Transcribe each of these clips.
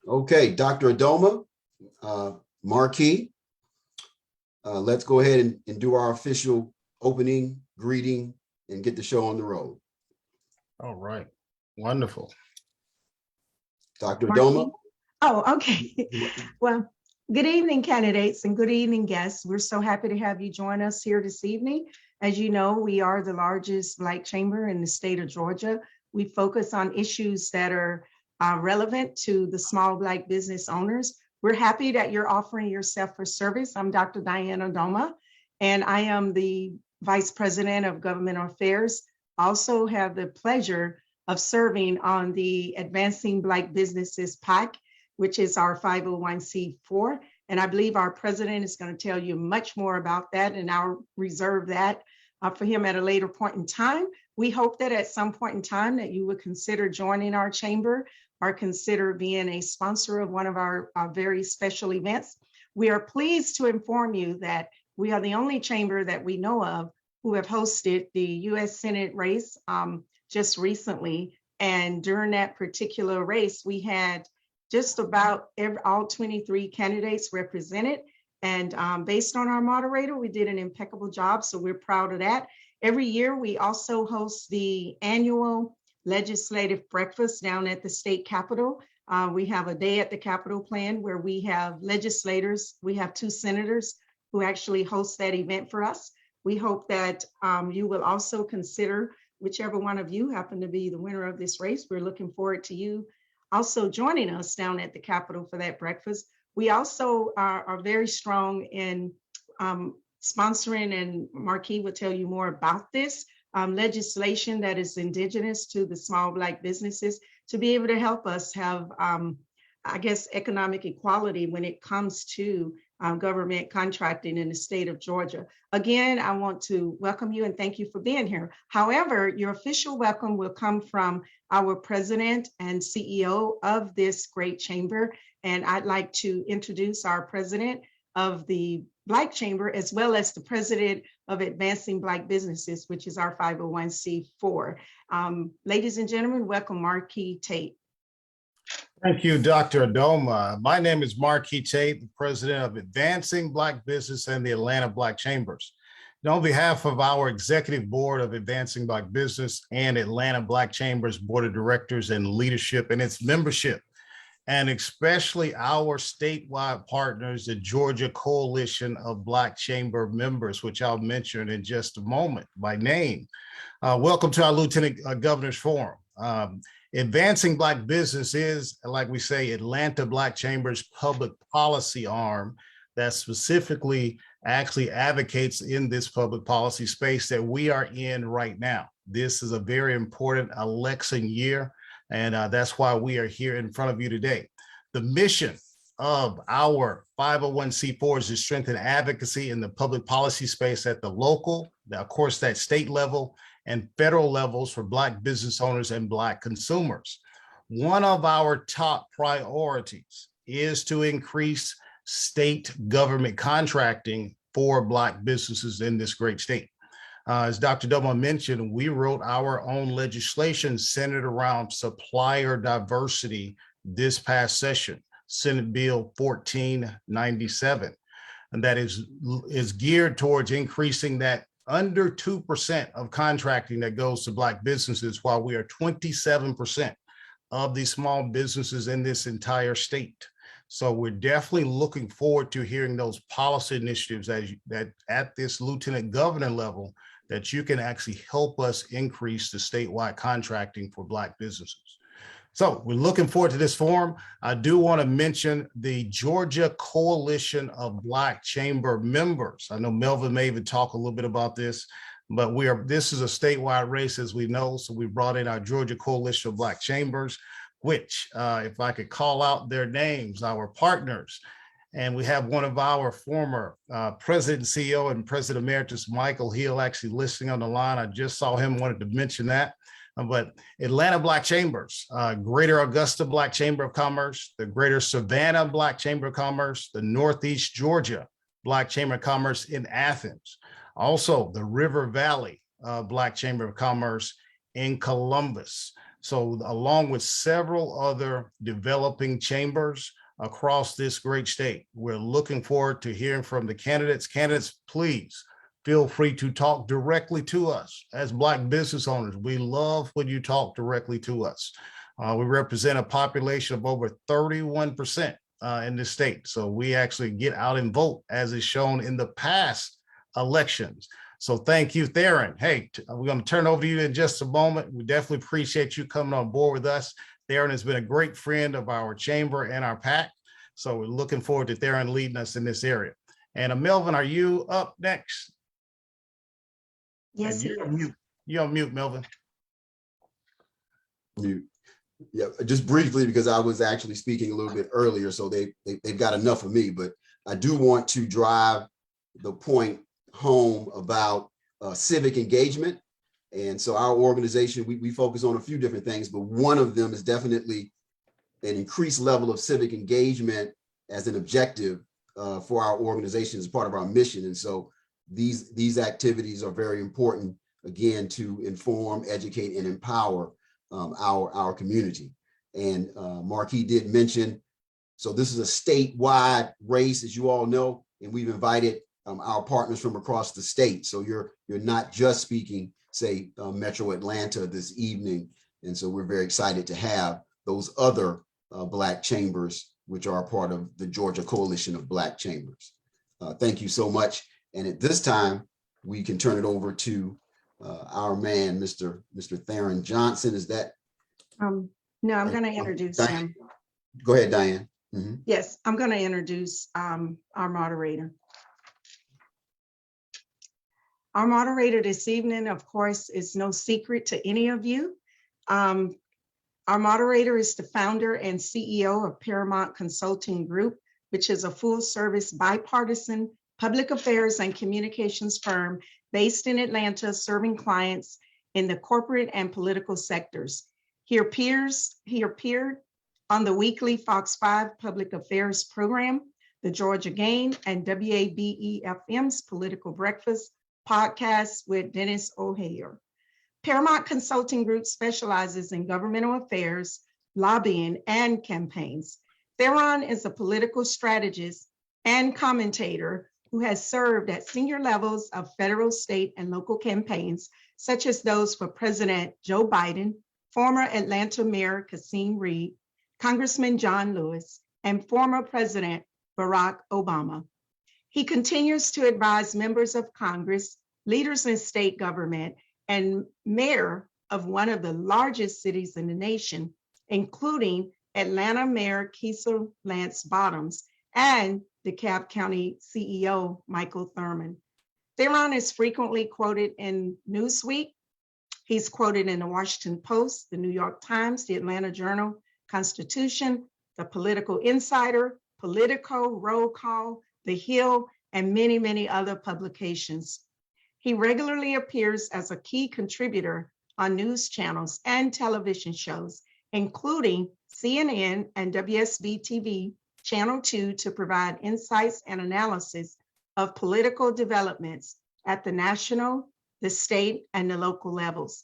Okay, Dr. Adoma, Marquis, let's go ahead and do our official opening greeting and get the show on the road. All right, wonderful. Dr. Adoma. Oh, okay. Well, good evening, candidates, and good evening, guests. We're so happy to have you join us here this evening. As you know, we are the largest Black chamber in the state of Georgia. We focus on issues that are relevant to the small Black business owners. We're happy that you're offering yourself for service. I'm Dr. Diane Adoma, and I am the Vice President of Government Affairs. Also have the pleasure of serving on the Advancing Black Businesses PAC, which is our 501c4. And I believe our president is going to tell you much more about that, and I'll reserve that for him at a later point in time. We hope that at some point in time that you would consider joining our chamber or consider being a sponsor of one of our very special events. We are pleased to inform you that we are the only chamber that we know of who have hosted the U.S. Senate race just recently. And during that particular race, we had just about all 23 candidates represented. And based on our moderator, we did an impeccable job. So we're proud of that. Every year, we also host the annual legislative breakfast down at the state capitol. We have a day at the Capitol planned where we have legislators. We have 2 senators who actually host that event for us. We hope that you will also consider whichever one of you happen to be the winner of this race. We're looking forward to you also joining us down at the Capitol for that breakfast. We also are very strong in sponsoring, and Marquis will tell you more about this, legislation that is indigenous to the small Black businesses to be able to help us have, I guess, economic equality when it comes to government contracting in the state of Georgia. Again, I want to welcome you and thank you for being here. However, your official welcome will come from our president and CEO of this great chamber. And I'd like to introduce our president of the Black Chamber, as well as the president of Advancing Black Businesses, which is our 501c4. Ladies and gentlemen, welcome Marquis Tate. Thank you, Dr. Adoma. My name is Marquis Tate, the president of Advancing Black Business and the Atlanta Black Chambers. And on behalf of our executive board of Advancing Black Business and Atlanta Black Chambers Board of Directors and leadership and its membership, and especially our statewide partners, the Georgia Coalition of Black Chamber Members, which I'll mention in just a moment by name. Welcome to our Lieutenant Governor's Forum. Advancing Black Business is, like we say, Atlanta Black Chambers public policy arm that specifically actually advocates in this public policy space that we are in right now. This is a very important election year, and that's why we are here in front of you today. The mission of our 501c4 is to strengthen advocacy in the public policy space at the local, of course, that state level, and federal levels for Black business owners and Black consumers. One of our top priorities is to increase state government contracting for Black businesses in this great state. As Dr. Adoma mentioned, we wrote our own legislation centered around supplier diversity this past session, Senate Bill 1497, and that is geared towards increasing that under 2% of contracting that goes to Black businesses, while we are 27% of the small businesses in this entire state. So we're definitely looking forward to hearing those policy initiatives that at this lieutenant governor level, that you can actually help us increase the statewide contracting for Black businesses. So we're looking forward to this forum. I do want to mention the Georgia Coalition of Black Chamber Members. I know Melvin may even talk a little bit about this, but this is a statewide race, as we know. So we brought in our Georgia Coalition of Black Chambers, which if I could call out their names, our partners, and we have one of our former president and CEO and president emeritus, Michael Hill, actually listening on the line. I just saw him, wanted to mention that. But Atlanta Black Chambers, Greater Augusta Black Chamber of Commerce, the Greater Savannah Black Chamber of Commerce, the Northeast Georgia Black Chamber of Commerce in Athens, also the River Valley Black Chamber of Commerce in Columbus. So along with several other developing chambers across this great state, we're looking forward to hearing from the candidates. Candidates, please feel free to talk directly to us. As Black business owners, we love when you talk directly to us. We represent a population of over 31% in this state. So we actually get out and vote, as is shown in the past elections. So thank you, Theron. Hey, we're going to turn over to you in just a moment. We definitely appreciate you coming on board with us. Theron has been a great friend of our chamber and our PAC. So we're looking forward to Theron leading us in this area. And Melvin, are you up next? Yes, he You're is. on mute. You're on mute, Melvin. Yeah, just briefly, because I was actually speaking a little bit earlier, so they've got enough of me, but I do want to drive the point home about civic engagement. And so our organization, we focus on a few different things, but one of them is definitely an increased level of civic engagement as an objective for our organization as part of our mission. And so these activities are very important, again, to inform, educate, and empower our community. And Marquis did mention, so this is a statewide race, as you all know, and we've invited our partners from across the state. So you're not just speaking, say, Metro Atlanta this evening. And so we're very excited to have those other Black chambers, which are a part of the Georgia Coalition of Black Chambers. Thank you so much. And at this time, we can turn it over to our man, Mr. Theron Johnson. Is that? No, I'm going to introduce Diane? him. Go ahead, Diane. Mm-hmm. Yes, I'm going to introduce our moderator. Our moderator this evening, of course, is no secret to any of you. Our moderator is the founder and CEO of Paramount Consulting Group, which is a full-service bipartisan public affairs and communications firm based in Atlanta, serving clients in the corporate and political sectors. He appeared on the weekly Fox 5 Public Affairs program, the Georgia Game, and WABE-FM's Political Breakfast podcast with Dennis O'Hare. Paramount Consulting Group specializes in governmental affairs, lobbying, and campaigns. Theron is a political strategist and commentator who has served at senior levels of federal, state, and local campaigns, such as those for President Joe Biden, former Atlanta Mayor Kasim Reed, Congressman John Lewis, and former President Barack Obama. He continues to advise members of Congress, leaders in state government, and mayor of one of the largest cities in the nation, including Atlanta Mayor Keisha Lance Bottoms and DeKalb County CEO Michael Thurmond. Theron is frequently quoted in Newsweek. He's quoted in the Washington Post, the New York Times, the Atlanta Journal, Constitution, the Political Insider, Politico, Roll Call, The Hill, and many, many other publications. He regularly appears as a key contributor on news channels and television shows, including CNN and WSB-TV Channel 2, to provide insights and analysis of political developments at the national, the state, and the local levels.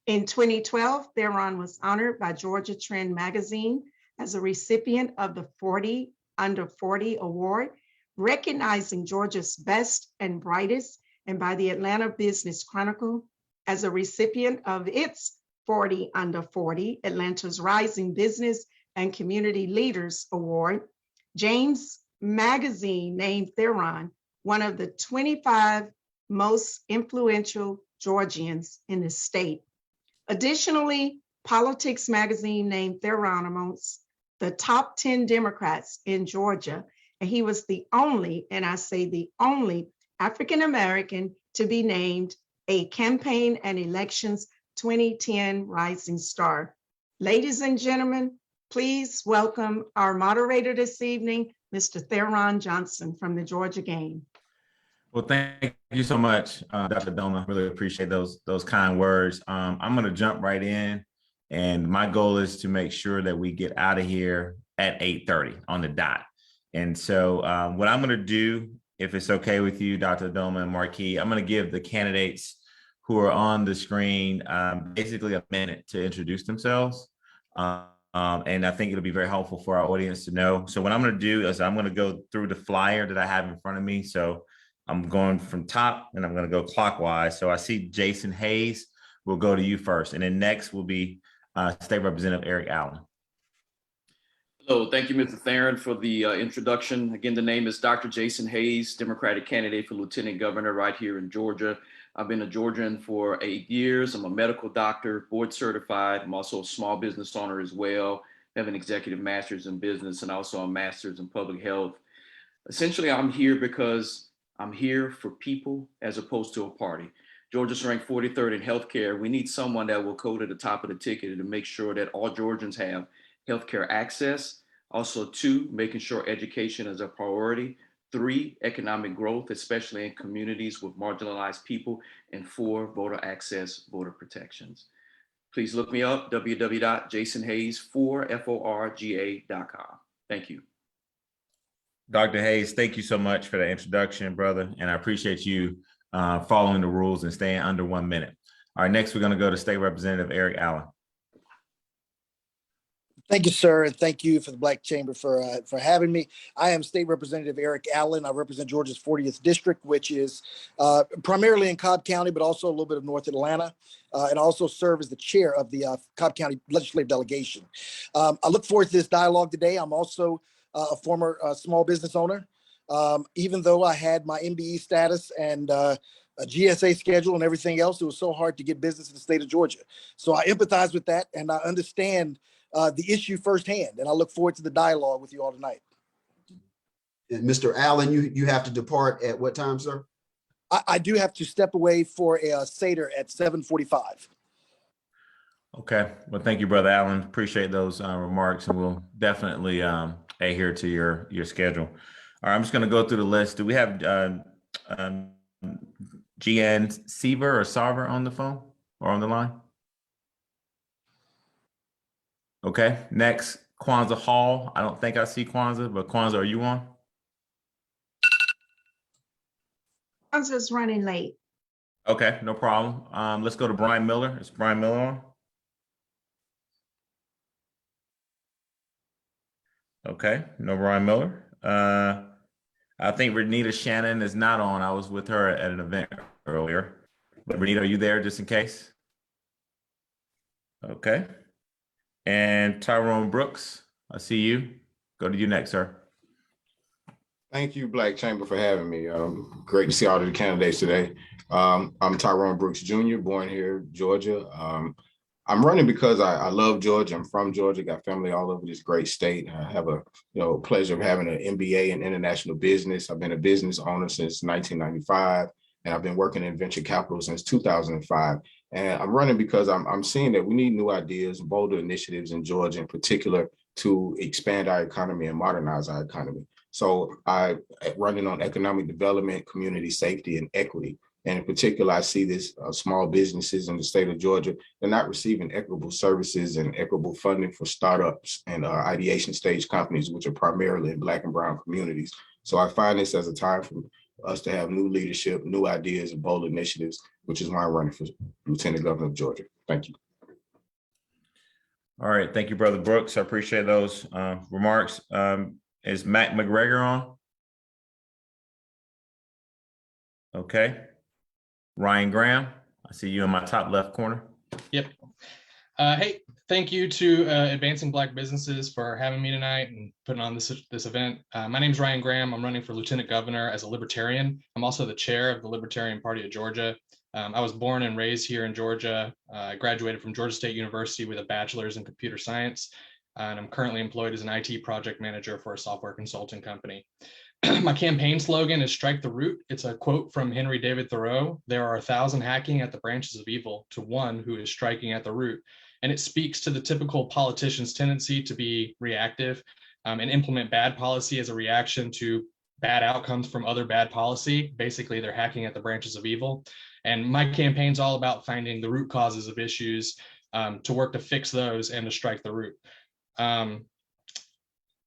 In 2012, Theron was honored by Georgia Trend magazine as a recipient of the 40 Under 40 Award, recognizing Georgia's best and brightest, and by the Atlanta Business Chronicle as a recipient of its 40 Under 40, Atlanta's Rising Business and Community Leaders Award. James Magazine named Theron one of the 25 most influential Georgians in the state. Additionally, Politics Magazine named Theron amongst the top 10 Democrats in Georgia, and he was the only, and I say the only, African-American to be named a Campaign and Elections 2010 Rising Star. Ladies and gentlemen, please welcome our moderator this evening, Mr. Theron Johnson from the Georgia Game. Well, thank you so much, Dr. Doma. Really appreciate those kind words. I'm going to jump right in, and my goal is to make sure that we get out of here at 8:30 on the dot. And so what I'm going to do, if it's okay with you, Dr. Doma and Marquis, I'm going to give the candidates who are on the screen basically a minute to introduce themselves. And I think it'll be very helpful for our audience to know. So what I'm going to do is I'm going to go through the flyer that I have in front of me. So I'm going from top and I'm going to go clockwise. So I see Jason Hayes. We'll go to you first. And then next will be State Representative Eric Allen. Hello, thank you, Mr. Theron, for the introduction. Again, the name is Dr. Jason Hayes, Democratic candidate for Lieutenant Governor right here in Georgia. I've been a Georgian for 8 years. I'm a medical doctor, board certified. I'm also a small business owner as well. I have an executive master's in business and also a master's in public health. Essentially, I'm here because I'm here for people as opposed to a party. Georgia's ranked 43rd in healthcare. We need someone that will go to the top of the ticket to make sure that all Georgians have healthcare access. Also, 2, making sure education is a priority. 3, economic growth, especially in communities with marginalized people. And 4, voter access, voter protections. Please look me up, www.jasonhayes4forga.com. Thank you. Dr. Hayes, thank you so much for the introduction, brother. And I appreciate you following the rules and staying under 1 minute. All right, next we're going to go to State Representative Eric Allen. Thank you, sir, and thank you for the Black Chamber for having me. I am State Representative Eric Allen. I represent Georgia's 40th District, which is primarily in Cobb County, but also a little bit of North Atlanta, and also serve as the chair of the Cobb County Legislative Delegation. I look forward to this dialogue today. I'm also a former small business owner. Even though I had my MBE status and a GSA schedule and everything else, it was so hard to get business in the state of Georgia. So I empathize with that, and I understand the issue firsthand, and I look forward to the dialogue with you all tonight. And Mr. Allen, you have to depart at what time, sir? I do have to step away for a Seder at 7:45. Okay. Well, thank you, Brother Allen. Appreciate those remarks, and we'll definitely adhere to your schedule. All right, I'm just going to go through the list. Do we have GN Seaver or Sarver on the phone or on the line? Okay, next, Kwanzaa Hall. I don't think I see Kwanzaa, but Kwanzaa, are you on? Kwanzaa's running late. Okay, no problem. Let's go to Brian Miller. Is Brian Miller on? Okay, no Brian Miller. I think Renita Shannon is not on. I was with her at an event earlier. But Renita, are you there just in case? Okay. And Tyrone Brooks, I see you. Go to you next, sir. Thank you, Black Chamber, for having me. Great to see all of the candidates today. I'm Tyrone Brooks Jr., born here, Georgia. I'm running because I love Georgia. I'm from Georgia, got family all over this great state. I have a pleasure of having an MBA in international business. I've been a business owner since 1995, and I've been working in venture capital since 2005. And I'm running because I'm seeing that we need new ideas, bolder initiatives in Georgia in particular to expand our economy and modernize our economy. So I'm running on economic development, community safety, and equity. And in particular, I see this small businesses in the state of Georgia, they're not receiving equitable services and equitable funding for startups and ideation stage companies, which are primarily in Black and brown communities. So I find this as a time for us to have new leadership, new ideas, and bold initiatives, which is why I'm running for Lieutenant Governor of Georgia. Thank you. All right. Thank you, Brother Brooks. I appreciate those remarks. Is Matt McGregor on? Okay. Ryan Graham, I see you in my top left corner. Yep. Hey, thank you to Advancing Black Businesses for having me tonight and putting on this event. My name is Ryan Graham. I'm running for Lieutenant Governor as a Libertarian. I'm also the chair of the Libertarian Party of Georgia. I was born and raised here in Georgia. I graduated from Georgia State University with a bachelor's in computer science, and I'm currently employed as an IT project manager for a software consulting company. My campaign slogan is "Strike the Root." It's a quote from Henry David Thoreau. "There are 1,000 hacking at the branches of evil to one who is striking at the root." And it speaks to the typical politician's tendency to be reactive and implement bad policy as a reaction to bad outcomes from other bad policy. Basically, they're hacking at the branches of evil. And my campaign's all about finding the root causes of issues to work to fix those and to strike the root.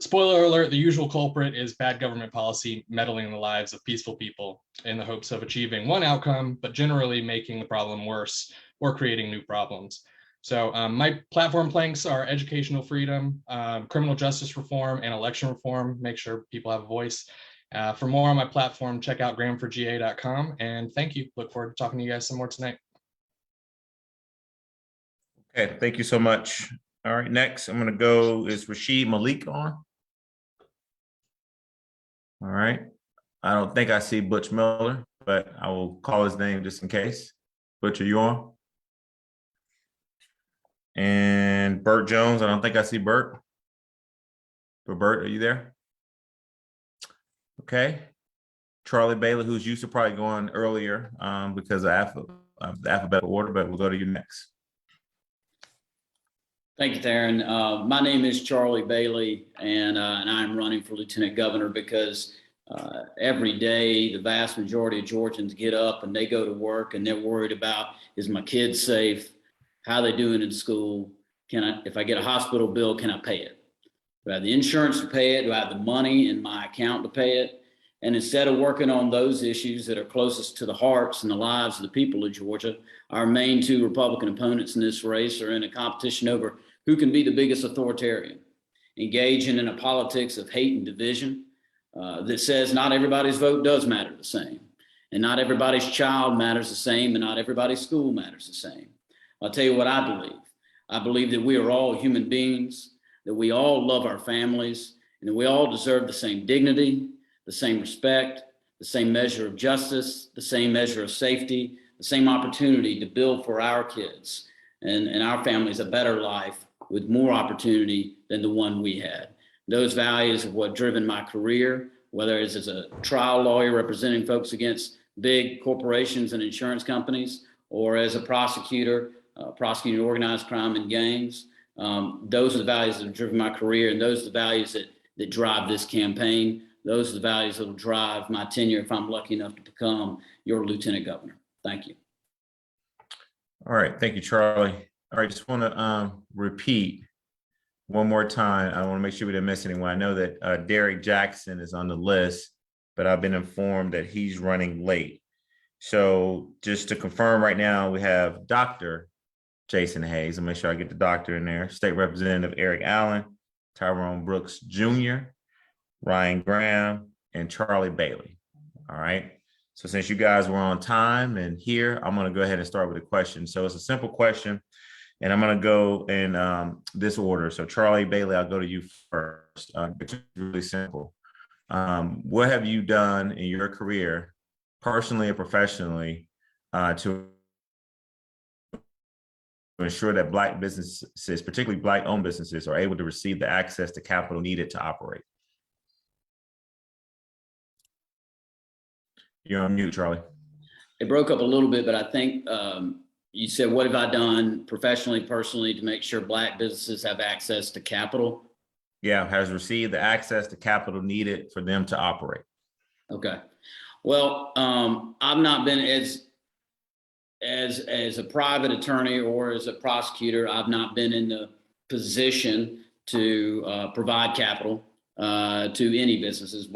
spoiler alert, the usual culprit is bad government policy meddling in the lives of peaceful people in the hopes of achieving one outcome, but generally making the problem worse or creating new problems. So my platform planks are educational freedom, criminal justice reform, and election reform. Make sure people have a voice. For more on my platform, check out gramforga.com. And thank you. Look forward to talking to you guys some more tonight. Okay, thank you so much. All right, next I'm gonna go, is Rashid Malik on? All right, I don't think I see Butch Miller, but I will call his name just in case. Butch, are you on? And Bert Jones, I don't think I see Bert. But Bert, are you there? Okay. Charlie Bailey, who's used to probably going earlier because of the alphabetical order, but we'll go to you next. Thank you, Theron. My name is Charlie Bailey, and I'm running for Lieutenant Governor because every day the vast majority of Georgians get up and they go to work and they're worried about, is my kid safe? How are they doing in school? If I get a hospital bill, can I pay it? Do I have the insurance to pay it? Do I have the money in my account to pay it? And instead of working on those issues that are closest to the hearts and the lives of the people of Georgia, our main two Republican opponents in this race are in a competition over who can be the biggest authoritarian, engaging in a politics of hate and division that says not everybody's vote does matter the same, and not everybody's child matters the same, and not everybody's school matters the same. I'll tell you what I believe. I believe that we are all human beings, that we all love our families, and that we all deserve the same dignity, the same respect, the same measure of justice, the same measure of safety, the same opportunity to build for our kids and our families a better life with more opportunity than the one we had. Those values are what driven my career, whether it's as a trial lawyer representing folks against big corporations and insurance companies, or as a prosecutor, prosecuting organized crime and gangs. Those are the values that have driven my career, and those are the values that drive this campaign. Those are the values that will drive my tenure if I'm lucky enough to become your Lieutenant Governor. Thank you. All right, thank you, Charlie. All right, just want to repeat one more time. I want to make sure we didn't miss anyone. I know that Derek Jackson is on the list, but I've been informed that he's running late. So just to confirm right now, we have Dr. Jason Hayes. I'll make sure I get the doctor in there. State Representative Eric Allen, Tyrone Brooks Jr., Ryan Graham, and Charlie Bailey. All right. So since you guys were on time and here, I'm going to go ahead and start with a question. So it's a simple question, and I'm going to go in this order. So Charlie Bailey, I'll go to you first. It's really simple. What have you done in your career, personally and professionally, to ensure that Black businesses, particularly Black-owned businesses, are able to receive the access to capital needed to operate? You're on mute, Charlie. It broke up a little bit, but I think you said, what have I done professionally, personally, to make sure Black businesses have access to capital? Yeah, has received the access to capital needed for them to operate. Okay. Well, I've not been as a private attorney or as a prosecutor, I've not been in the position to provide capital to any businesses,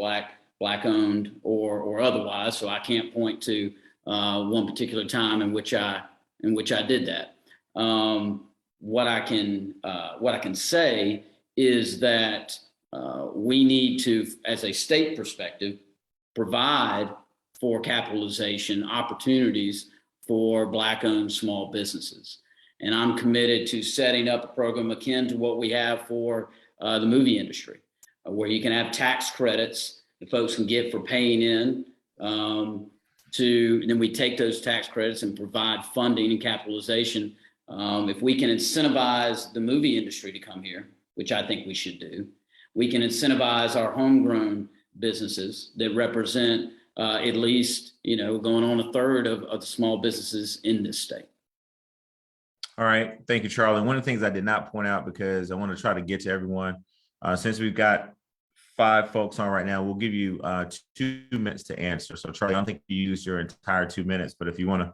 Black-owned or otherwise. So I can't point to one particular time in which I did that. What I can say is that we need to, as a state perspective, provide for capitalization opportunities for Black-owned small businesses. And I'm committed to setting up a program akin to what we have for the movie industry, where you can have tax credits that folks can get for paying in, then we take those tax credits and provide funding and capitalization. If we can incentivize the movie industry to come here, which I think we should do, we can incentivize our homegrown businesses that represent at least, going on a third of the small businesses in this state. All right, thank you, Charlie. One of the things I did not point out, because I want to try to get to everyone, since we've got 5 folks on right now, we'll give you 2 minutes to answer. So Charlie, I don't think you used your entire 2 minutes, but if you want to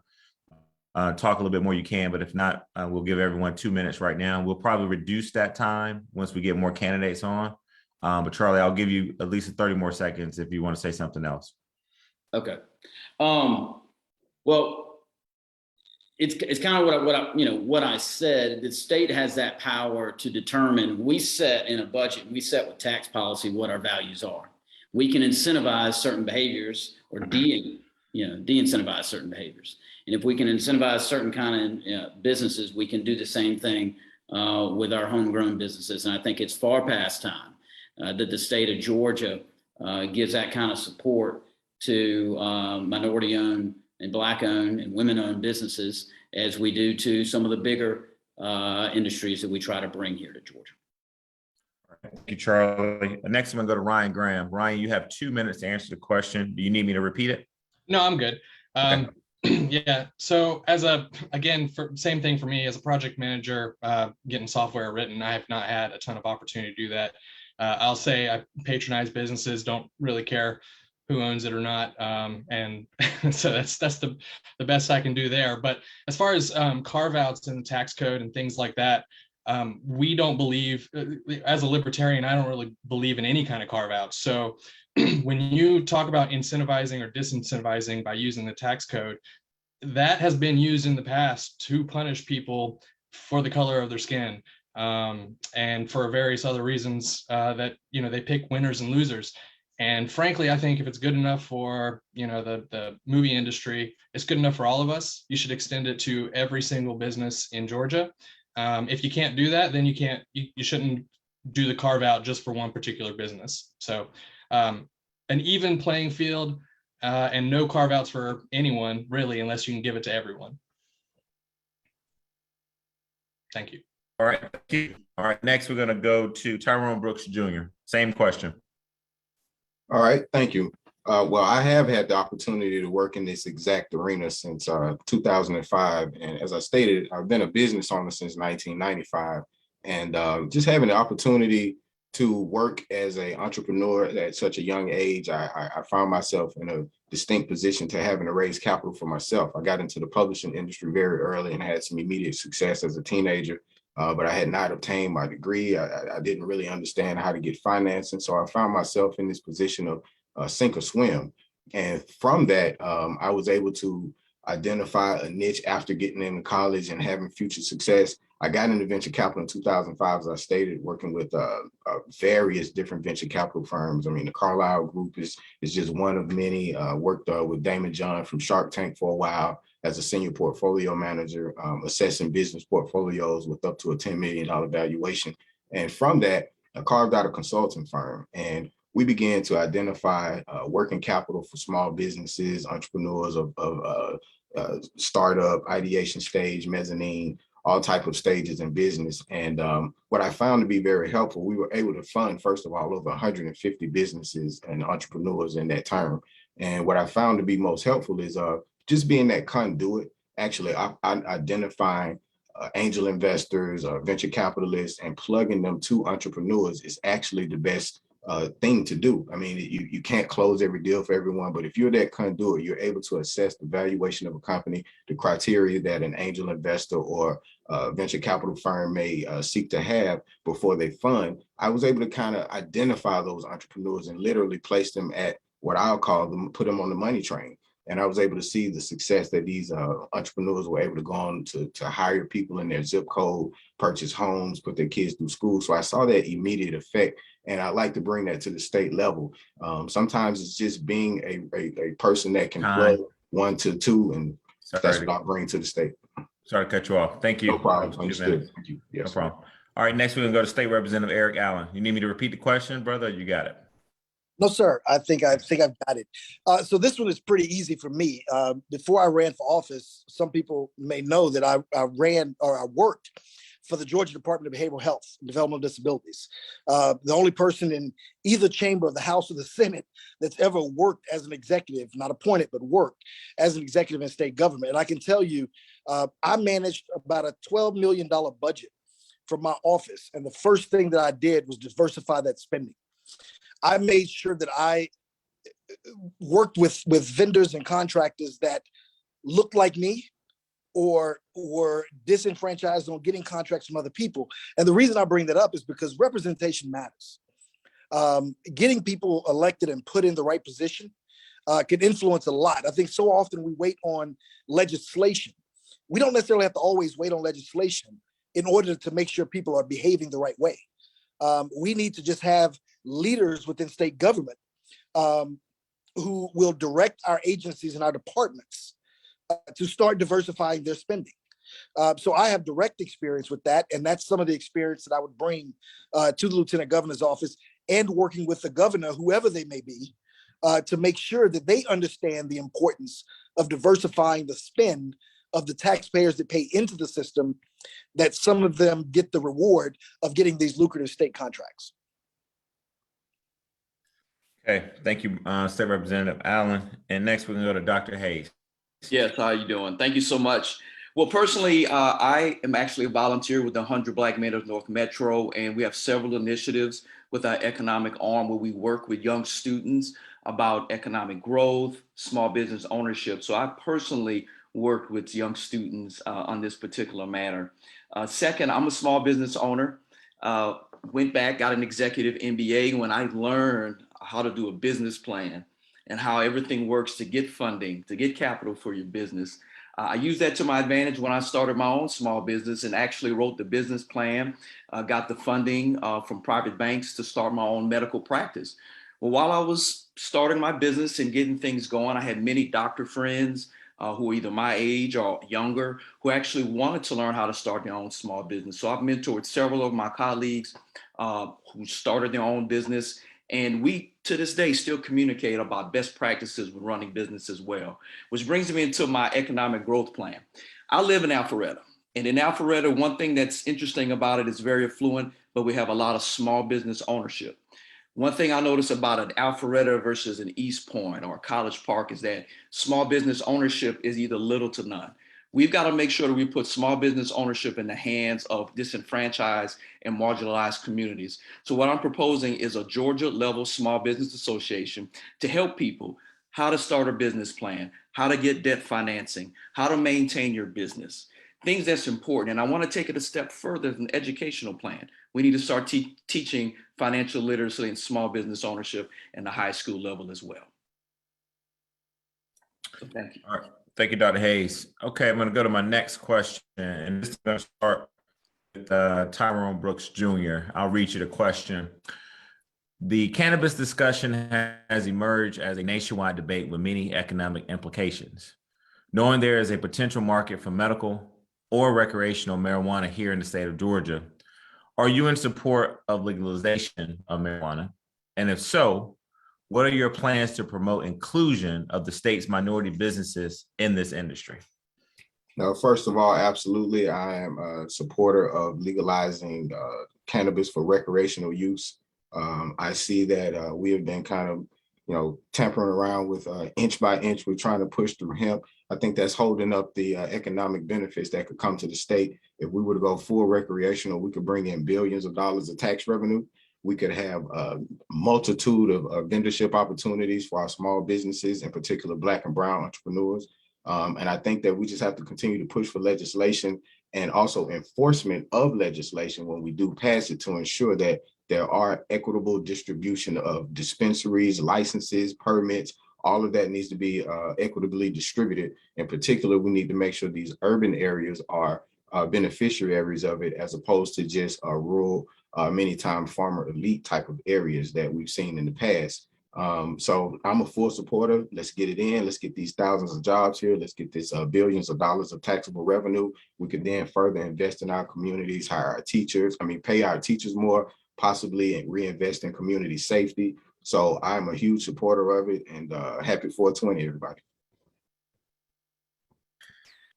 talk a little bit more, you can, but if not, we'll give everyone 2 minutes right now. We'll probably reduce that time once we get more candidates on. But Charlie, I'll give you at least 30 more seconds if you want to say something else. Okay. Well, it's kind of what I said. The state has that power to determine. We set in a budget, we set with tax policy what our values are. We can incentivize certain behaviors or de-incentivize certain behaviors. And if we can incentivize certain kind of businesses, we can do the same thing with our homegrown businesses. And I think it's far past time that the state of Georgia gives that kind of support to minority-owned and Black-owned and women-owned businesses as we do to some of the bigger industries that we try to bring here to Georgia. Thank you, Charlie. Next, I'm going to go to Ryan Graham. Ryan, you have 2 minutes to answer the question. Do you need me to repeat it? No, I'm good. Yeah. So same thing for me as a project manager, getting software written, I have not had a ton of opportunity to do that. I'll say I patronize businesses, don't really care who owns it or not. And so that's the best I can do there. But as far as carve outs in the tax code and things like that, we don't believe, as a libertarian, I don't really believe in any kind of carve outs. So when you talk about incentivizing or disincentivizing by using the tax code, that has been used in the past to punish people for the color of their skin, and for various other reasons that, they pick winners and losers. And frankly, I think if it's good enough for, the movie industry, it's good enough for all of us. You should extend it to every single business in Georgia. If you can't do that, then you shouldn't do the carve out just for one particular business. So an even playing field and no carve outs for anyone really, unless you can give it to everyone. Thank you. All right. Thank you. All right. Next, we're going to go to Tyrone Brooks Jr. Same question. All right, thank you. Well, I have had the opportunity to work in this exact arena since 2005. And as I stated, I've been a business owner since 1995. And just having the opportunity to work as an entrepreneur at such a young age, I found myself in a distinct position to having to raise capital for myself. I got into the publishing industry very early and had some immediate success as a teenager. But I had not obtained my degree. I didn't really understand how to get financing. So I found myself in this position of sink or swim. And from that, I was able to identify a niche after getting into college and having future success. I got into venture capital in 2005, as I stated, working with various different venture capital firms. I mean, the Carlyle Group is just one of many. Worked with Damon John from Shark Tank for a while as a senior portfolio manager, assessing business portfolios with up to a $10 million valuation. And from that, I carved out a consulting firm. And we began to identify working capital for small businesses, entrepreneurs of startup, ideation stage, mezzanine, all type of stages in business. And what I found to be very helpful, we were able to fund, first of all, over 150 businesses and entrepreneurs in that term. And what I found to be most helpful is just being that conduit, actually identifying angel investors, venture capitalists, and plugging them to entrepreneurs is actually the best thing to do. I mean, you can't close every deal for everyone, but if you're that conduit, you're able to assess the valuation of a company, the criteria that an angel investor or venture capital firm may seek to have before they fund. I was able to kind of identify those entrepreneurs and literally place them at what I'll call them, put them on the money train. And I was able to see the success that these entrepreneurs were able to go on to hire people in their zip code, purchase homes, put their kids through school. So I saw that immediate effect. And I like to bring that to the state level. Sometimes it's just being a person that can plug 1 to 2, and that's what I'll bring to the state. Sorry to cut you off. Thank you. No problem. Understood. Thank you. Yes, no problem. All right, next we're gonna go to State Representative Eric Allen. You need me to repeat the question, brother? You got it. No, sir. I think I've got it. So this one is pretty easy for me. Before I ran for office, some people may know that I worked for the Georgia Department of Behavioral Health and Developmental Disabilities. The only person in either chamber of the House or the Senate that's ever worked as an executive, not appointed, but worked as an executive in state government. And I can tell you, I managed about a $12 million budget from my office. And the first thing that I did was diversify that spending. I made sure that I worked with vendors and contractors that looked like me or were disenfranchised on getting contracts from other people. And the reason I bring that up is because representation matters. Getting people elected and put in the right position can influence a lot. I think so often we wait on legislation. We don't necessarily have to always wait on legislation in order to make sure people are behaving the right way. We need to just have leaders within state government who will direct our agencies and our departments to start diversifying their spending. So I have direct experience with that, and that's some of the experience that I would bring to the Lieutenant Governor's office and working with the governor, whoever they may be, to make sure that they understand the importance of diversifying the spend of the taxpayers that pay into the system, that some of them get the reward of getting these lucrative state contracts. Okay, thank you, State Representative Allen. And next we're gonna go to Dr. Hayes. Yes, how are you doing? Thank you so much. Well, personally, I am actually a volunteer with the 100 Black Men of North Metro, and we have several initiatives with our economic arm where we work with young students about economic growth, small business ownership. So I personally worked with young students on this particular matter. Second, I'm a small business owner. Went back, got an executive MBA when I learned how to do a business plan and how everything works to get funding, to get capital for your business. I used that to my advantage when I started my own small business and actually wrote the business plan, got the funding from private banks to start my own medical practice. Well, while I was starting my business and getting things going, I had many doctor friends who were either my age or younger who actually wanted to learn how to start their own small business. So I've mentored several of my colleagues who started their own business. And we, to this day, still communicate about best practices when running business as well, which brings me into my economic growth plan. I live in Alpharetta. And in Alpharetta, one thing that's interesting about it is very affluent, but we have a lot of small business ownership. One thing I notice about an Alpharetta versus an East Point or College Park is that small business ownership is either little to none. We've got to make sure that we put small business ownership in the hands of disenfranchised and marginalized communities. So what I'm proposing is a Georgia level small business association to help people how to start a business plan, how to get debt financing, how to maintain your business, things that's important. And I want to take it a step further than an educational plan. We need to start teaching financial literacy and small business ownership in the high school level as well. So thank you. All right. Thank you, Dr. Hayes. Okay, I'm going to go to my next question, and this is going to start with Tyrone Brooks Jr. I'll read you the question. The cannabis discussion has emerged as a nationwide debate with many economic implications. Knowing there is a potential market for medical or recreational marijuana here in the state of Georgia, are you in support of legalization of marijuana? And if so, what are your plans to promote inclusion of the state's minority businesses in this industry? Now, first of all, absolutely, I am a supporter of legalizing cannabis for recreational use. I see that we have been kind of, tampering around with inch by inch. We're trying to push through hemp. I think that's holding up the economic benefits that could come to the state. If we were to go full recreational, we could bring in billions of dollars of tax revenue. We could have a multitude of vendorship opportunities for our small businesses, in particular Black and brown entrepreneurs. And I think that we just have to continue to push for legislation and also enforcement of legislation when we do pass it to ensure that there are equitable distribution of dispensaries, licenses, permits. All of that needs to be equitably distributed. In particular, we need to make sure these urban areas are beneficiaries of it, as opposed to just rural, many times farmer elite type of areas that we've seen in the past. So I'm a full supporter. Let's get it in. Let's get these thousands of jobs here. Let's get this billions of dollars of taxable revenue. We could then further invest in our communities, hire our teachers. Pay our teachers more, possibly, and reinvest in community safety. So I'm a huge supporter of it, and happy 420, everybody.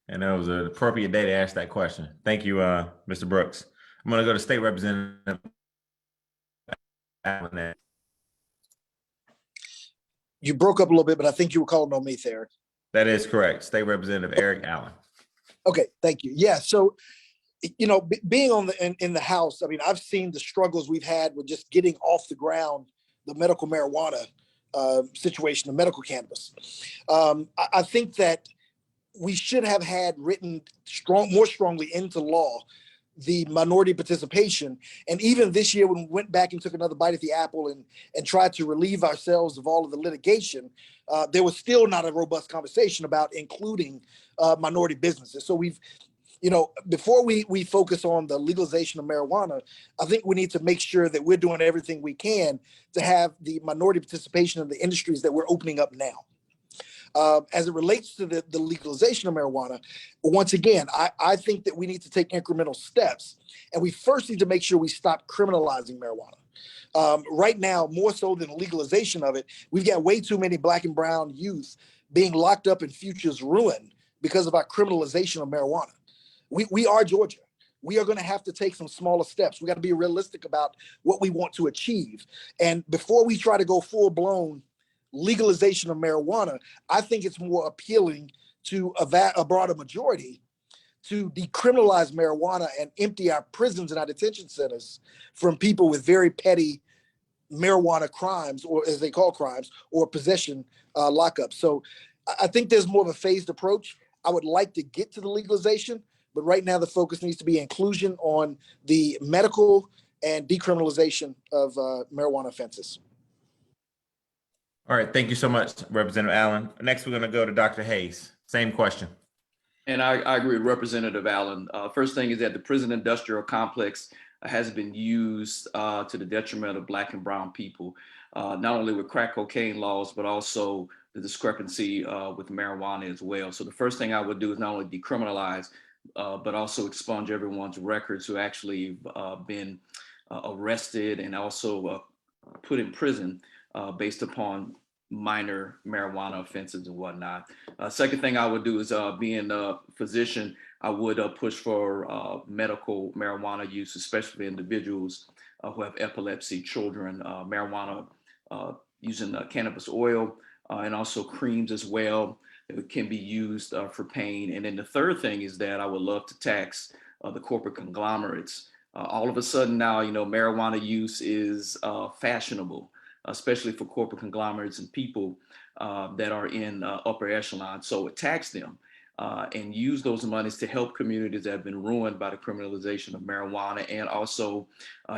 And that was an appropriate day to ask that question. Thank you, Mr. Brooks. I'm going to go to State Representative Allen. You broke up a little bit, but I think you were calling on me, Thayer. That is correct. State Representative Eric Allen. Okay, thank you. Yeah, so, being on in the House, I've seen the struggles we've had with just getting off the ground the medical marijuana situation, the medical cannabis. I think that we should have had written more strongly into law the minority participation. And even this year, when we went back and took another bite at the apple and tried to relieve ourselves of all of the litigation, there was still not a robust conversation about including minority businesses. So we've, before we focus on the legalization of marijuana, I think we need to make sure that we're doing everything we can to have the minority participation in the industries that we're opening up now. As it relates to the legalization of marijuana, once again, I think that we need to take incremental steps, and we first need to make sure we stop criminalizing marijuana. Right now, more so than legalization of it, we've got way too many Black and brown youth being locked up and futures ruined because of our criminalization of marijuana. We are Georgia. We are going to have to take some smaller steps. We got to be realistic about what we want to achieve. And before we try to go full blown legalization of marijuana, I think it's more appealing to a broader majority to decriminalize marijuana and empty our prisons and our detention centers from people with very petty marijuana crimes, or as they call crimes, or possession lockups. So I think there's more of a phased approach. I would like to get to the legalization, but right now the focus needs to be inclusion on the medical and decriminalization of marijuana offenses. All right, thank you so much, Representative Allen. Next, we're going to go to Dr. Hayes. Same question. And I agree with Representative Allen. First thing is that the prison industrial complex has been used to the detriment of Black and brown people, not only with crack cocaine laws, but also the discrepancy with marijuana as well. So the first thing I would do is not only decriminalize, but also expunge everyone's records who actually been arrested and also put in prison based upon minor marijuana offenses and whatnot. Second thing I would do is being a physician, I would push for medical marijuana use, especially for individuals who have epilepsy, children, marijuana using cannabis oil and also creams as well that can be used for pain. And then the third thing is that I would love to tax the corporate conglomerates. All of a sudden now, marijuana use is fashionable, especially for corporate conglomerates and people that are in upper echelon. So tax them and use those monies to help communities that have been ruined by the criminalization of marijuana, and also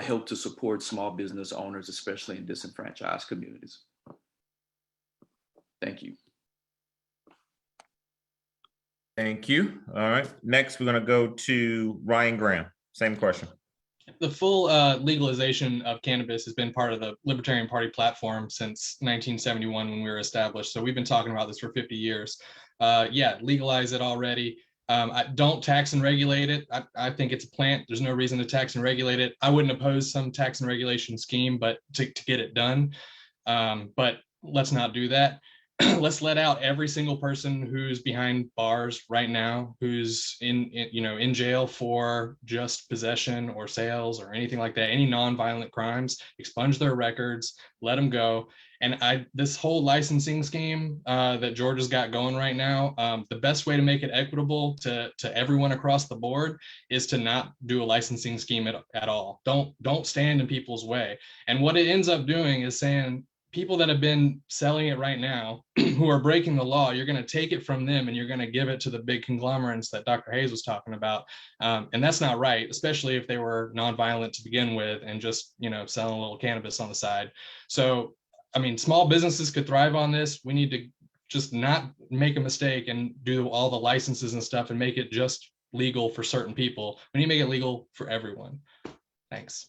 help to support small business owners, especially in disenfranchised communities. Thank you. Thank you. All right, next we're going to go to Ryan Graham. Same question. The full legalization of cannabis has been part of the Libertarian Party platform since 1971 when we were established. So we've been talking about this for 50 years. Yeah, legalize it already. I don't tax and regulate it. I think it's a plant. There's no reason to tax and regulate it. I wouldn't oppose some tax and regulation scheme, but to get it done. But let's not do that. Let's let out every single person who's behind bars right now, who's in jail for just possession or sales or anything like that, any nonviolent crimes, expunge their records, let them go. And this whole licensing scheme that Georgia's got going right now, the best way to make it equitable to everyone across the board is to not do a licensing scheme at all. Don't stand in people's way. And what it ends up doing is saying, people that have been selling it right now who are breaking the law, you're going to take it from them and you're going to give it to the big conglomerates that Dr. Hayes was talking about. And that's not right, especially if they were nonviolent to begin with and just, selling a little cannabis on the side. So, I mean, small businesses could thrive on this. We need to just not make a mistake and do all the licenses and stuff and make it just legal for certain people. We need to make it legal for everyone. Thanks.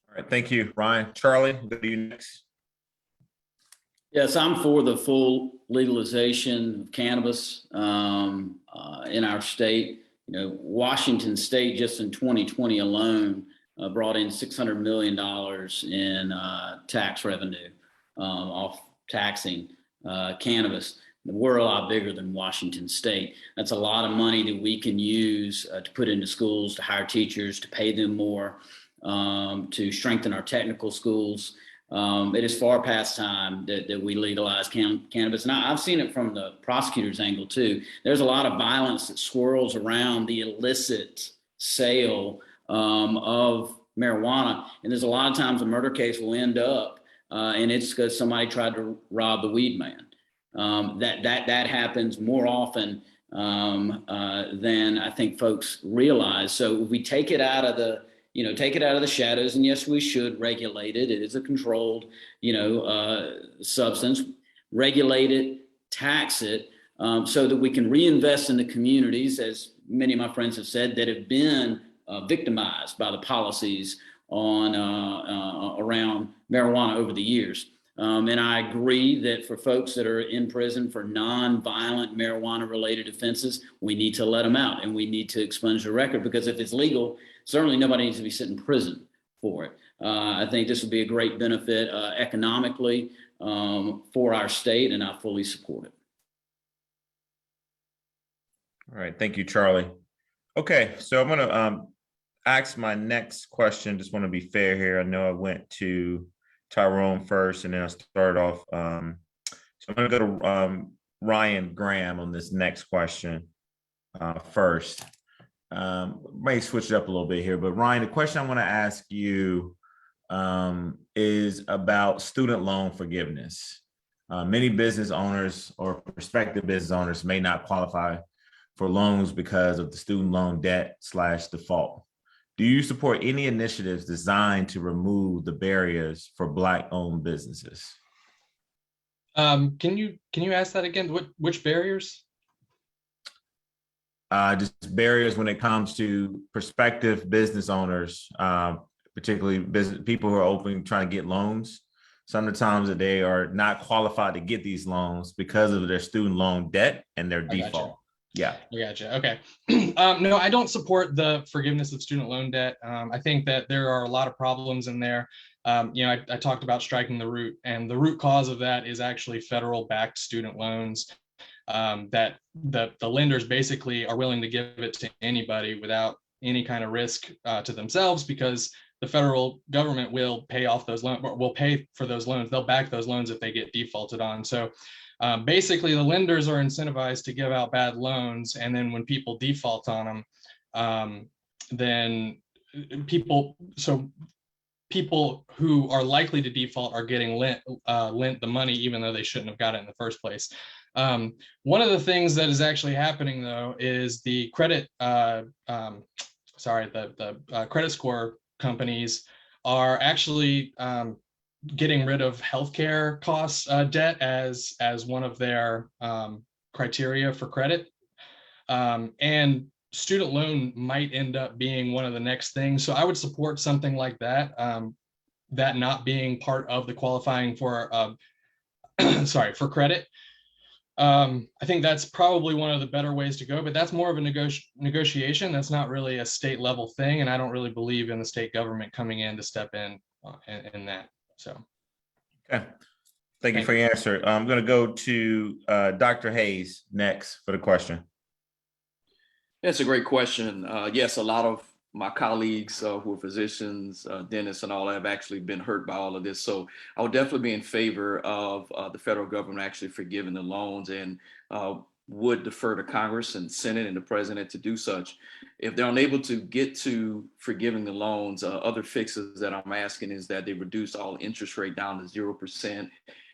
All right, thank you, Ryan. Charlie, we'll go to you next. Yes, I'm for the full legalization of cannabis in our state. Washington State just in 2020 alone brought in $600 million in tax revenue off taxing cannabis. We're a lot bigger than Washington State. That's a lot of money that we can use to put into schools, to hire teachers, to pay them more, to strengthen our technical schools. It is far past time that we legalize cannabis. And I've seen it from the prosecutor's angle too. There's a lot of violence that swirls around the illicit sale of marijuana. And there's a lot of times a murder case will end up and it's because somebody tried to rob the weed man. That happens more often than I think folks realize. So if we take it out of the, take it out of the shadows, and yes, we should regulate it. It is a controlled, substance. Regulate it, tax it, so that we can reinvest in the communities, as many of my friends have said, that have been victimized by the policies on around marijuana over the years. And I agree that for folks that are in prison for non-violent marijuana-related offenses, we need to let them out and we need to expunge the record, because if it's legal, certainly nobody needs to be sitting in prison for it. I think this would be a great benefit economically for our state, and I fully support it. All right, thank you, Charlie. Okay, so I'm gonna ask my next question. Just want to be fair here. I know I went to Tyrone first, and then I started off. So I'm gonna go to Ryan Graham on this next question first. May switch it up a little bit here, but Ryan, the question I want to ask you is about student loan forgiveness. Many business owners or prospective business owners may not qualify for loans because of the student loan debt / default. Do you support any initiatives designed to remove the barriers for Black-owned businesses? Can you ask that again? Which barriers? Just barriers when it comes to prospective business owners, particularly people who are trying to get loans. Sometimes that they are not qualified to get these loans because of their student loan debt and their default. Yeah. I gotcha. Okay. No, I don't support the forgiveness of student loan debt. I think that there are a lot of problems in there. I talked about striking the root, and the root cause of that is actually federal backed student loans that the lenders basically are willing to give it to anybody without any kind of risk to themselves, because the federal government will pay off those loans, will pay for those loans. They'll back those loans if they get defaulted on. So basically, the lenders are incentivized to give out bad loans, and then when people default on them, then people who are likely to default are getting lent the money, even though they shouldn't have got it in the first place. One of the things that is actually happening, though, is the credit credit score companies are actually getting rid of healthcare costs debt as one of their criteria for credit, and student loan might end up being one of the next things. So I would support something like that, that not being part of the qualifying for for credit. I think that's probably one of the better ways to go, but that's more of a negotiation. That's not really a state level thing, and I don't really believe in the state government coming in to step in that. So, okay, thank you for your answer. I'm going to go to Dr. Hayes next for the question. That's a great question. Yes, a lot of my colleagues who are physicians, dentists, and all have actually been hurt by all of this. So I would definitely be in favor of the federal government actually forgiving the loans, and would defer to Congress and Senate and the president to do such. If they're unable to get to forgiving the loans, other fixes that I'm asking is that they reduce all interest rate down to 0%.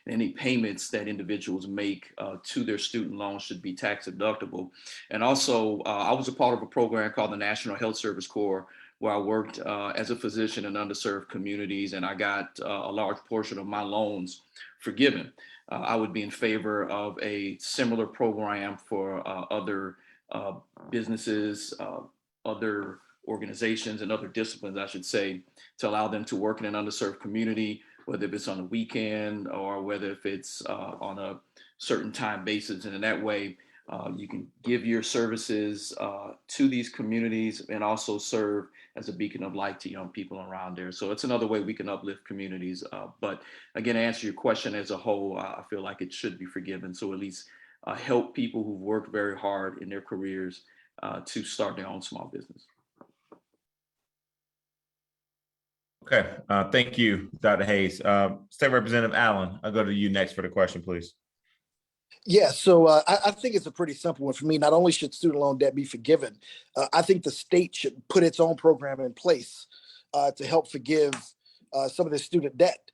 Any payments that individuals make to their student loans should be tax deductible. And also, I was a part of a program called the National Health Service Corps, where I worked as a physician in underserved communities, and I got a large portion of my loans forgiven. I would be in favor of a similar program for other businesses, other organizations, and other disciplines, I should say, to allow them to work in an underserved community, whether if it's on a weekend or whether if it's on a certain time basis. And in that way, you can give your services to these communities and also serve as a beacon of light to young people around there. So it's another way we can uplift communities. But again, to answer your question as a whole, I feel like it should be forgiven. So at least help people who've worked very hard in their careers to start their own small business. Okay, thank you, Dr. Hayes. State Representative Allen, I'll go to you next for the question, please. Yeah, so I think it's a pretty simple one for me. Not only should student loan debt be forgiven, I think the state should put its own program in place to help forgive some of the student debt.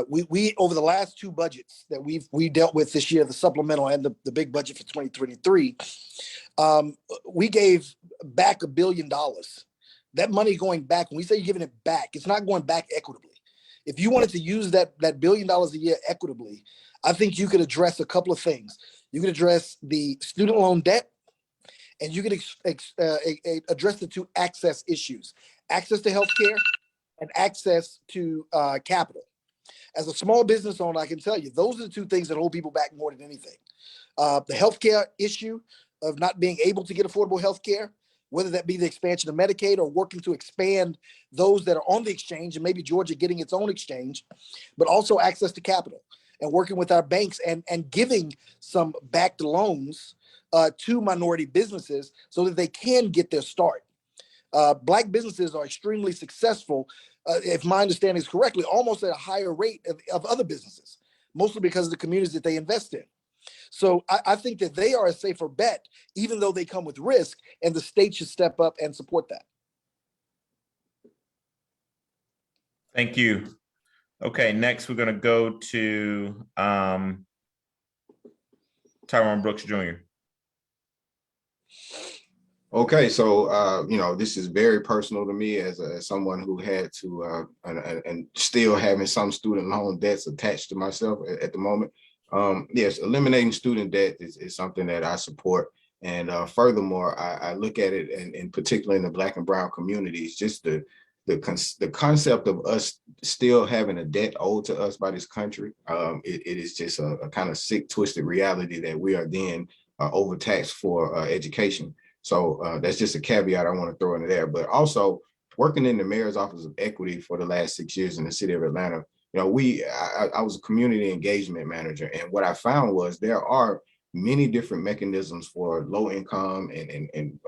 We over the last two budgets that we dealt with this year, the supplemental and the big budget for 2023, we gave back $1 billion. That money going back, when we say you're giving it back, it's not going back equitably. If you wanted to use that $1 billion a year equitably, I think you could address a couple of things. You could address the student loan debt, and you could address the two access issues: access to healthcare and access to capital. As a small business owner, I can tell you those are the two things that hold people back more than anything. The healthcare issue of not being able to get affordable healthcare, whether that be the expansion of Medicaid or working to expand those that are on the exchange, and maybe Georgia getting its own exchange, but also access to capital and working with our banks and giving some backed loans to minority businesses so that they can get their start. Black businesses are extremely successful, if my understanding is correctly, almost at a higher rate of other businesses, mostly because of the communities that they invest in. So I think that they are a safer bet, even though they come with risk, and the state should step up and support that. Thank you. Okay, next we're going to go to Tyrone Brooks Jr. Okay, so this is very personal to me as someone who had to and still having some student loan debts attached to myself at the moment. Yes, eliminating student debt is something that I support. And furthermore, I look at it, and in particular in the Black and brown communities, just the concept of us still having a debt owed to us by this country. It is just a kind of sick, twisted reality that we are then overtaxed for education. So that's just a caveat I want to throw into there. But also working in the mayor's office of equity for the last 6 years in the city of Atlanta, I was a community engagement manager. And what I found was there are many different mechanisms for low income and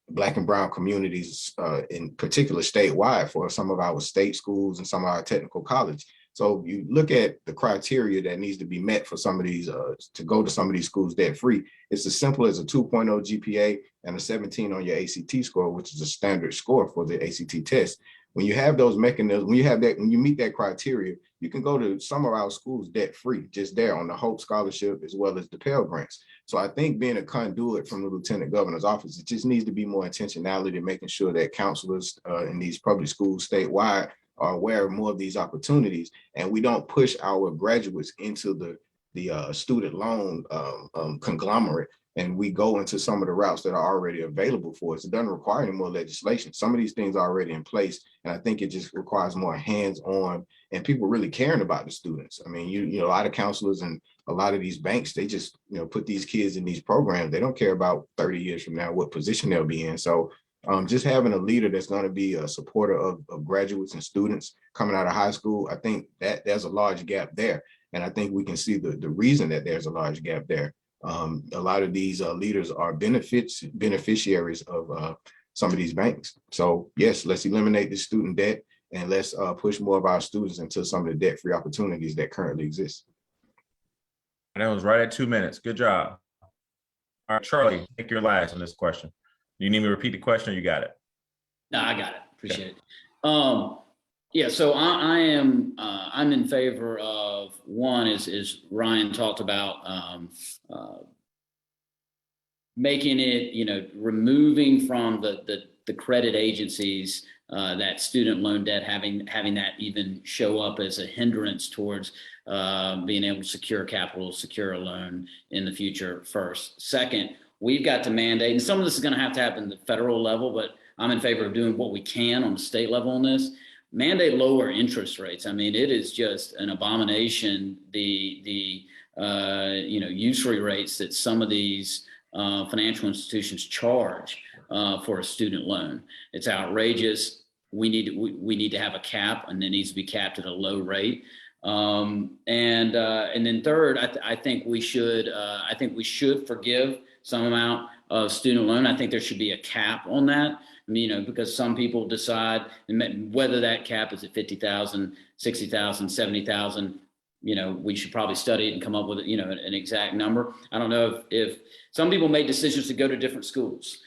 Black and brown communities, in particular statewide, for some of our state schools and some of our technical college. So you look at the criteria that needs to be met for some of these, to go to some of these schools debt free. It's as simple as a 2.0 GPA and a 17 on your ACT score, which is a standard score for the ACT test. When you have those mechanisms, when you meet that criteria, you can go to some of our schools debt free, just there on the Hope Scholarship as well as the Pell Grants. So I think being a conduit from the Lieutenant Governor's office, it just needs to be more intentionality, making sure that counselors in these public schools statewide are aware of more of these opportunities, and we don't push our graduates into the student loan conglomerate, and we go into some of the routes that are already available for us. It doesn't require any more legislation. Some of these things are already in place, and I think it just requires more hands-on and people really caring about the students. I mean, a lot of counselors and a lot of these banks, they just put these kids in these programs. They don't care about 30 years from now what position they'll be in. So just having a leader that's going to be a supporter of graduates and students coming out of high school, I think that there's a large gap there. And I think we can see the reason that there's a large gap there. A lot of these leaders are beneficiaries of some of these banks. So yes, let's eliminate the student debt, and let's push more of our students into some of the debt-free opportunities that currently exist. That was right at 2 minutes. Good job. All right, Charlie, take your last on this question. Do you need me to repeat the question, or you got it? No, I got it. Appreciate it. Yeah, so I'm in favor of one, is Ryan talked about, making it, removing from the credit agencies that student loan debt, having that even show up as a hindrance towards being able to secure capital, secure a loan in the future first. Second, we've got to mandate, and some of this is going to happen at the federal level, but I'm in favor of doing what we can on the state level on this. Mandate lower interest rates. I mean, it is just an abomination, the usury rates that some of these financial institutions charge for a student loan. It's outrageous. We need to have a cap, and it needs to be capped at a low rate. And then third, I think we should forgive some amount of student loan. I think there should be a cap on that. Because some people decide whether that cap is at 50,000, 60,000, 70,000. We should probably study it and come up with an exact number. I don't know if some people made decisions to go to different schools.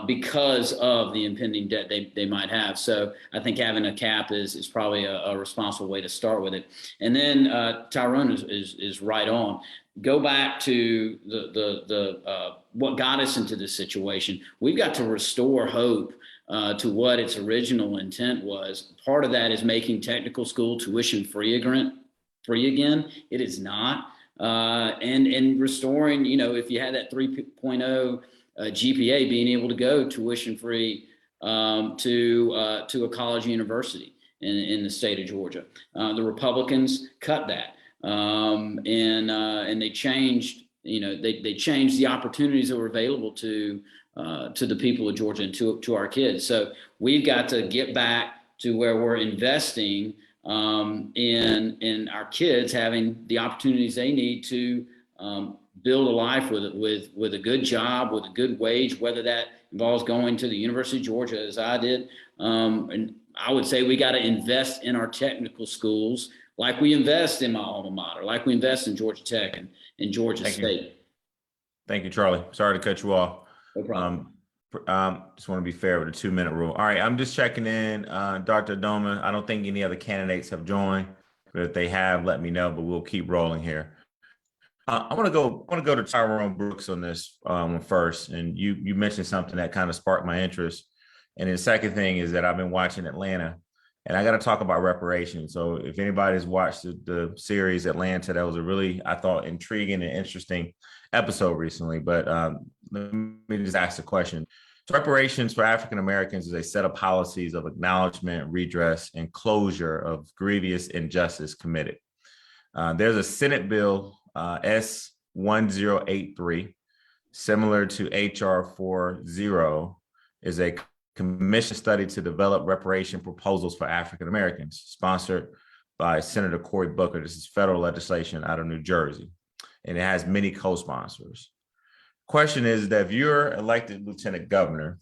because of the impending debt they might have. So I think having a cap is probably a responsible way to start with it. And then Tyrone is right on. Go back to the what got us into this situation. We've got to restore hope to what its original intent was. Part of that is making technical school tuition free again. It is not. And restoring, if you had that 3.0 GPA, being able to go tuition free to a college university in the state of Georgia. The Republicans cut that. And they changed, they changed the opportunities that were available to the people of Georgia and to our kids. So we've got to get back to where we're investing in our kids having the opportunities they need to build a life with a good job, with a good wage, whether that involves going to the University of Georgia as I did. And I would say we got to invest in our technical schools like we invest in my alma mater, like we invest in Georgia Tech and Georgia State. Thank you, Charlie. Sorry to cut you off. No problem. Just want to be fair with the 2-minute rule. All right, I'm just checking in. Dr. Adoma, I don't think any other candidates have joined, but if they have, let me know, but we'll keep rolling here. I want to go to Tyrone Brooks on this one first. And you mentioned something that kind of sparked my interest. And the second thing is that I've been watching Atlanta, and I got to talk about reparations. So if anybody's watched the series Atlanta, that was a really, I thought, intriguing and interesting episode recently. But let me just ask the question. So reparations for African Americans is a set of policies of acknowledgement, redress, and closure of grievous injustice committed. There's a Senate bill, S1083, similar to HR 40, is a commission study to develop reparation proposals for African Americans, sponsored by Senator Cory Booker. This is federal legislation out of New Jersey, and it has many co-sponsors. Question is that if you're elected lieutenant governor,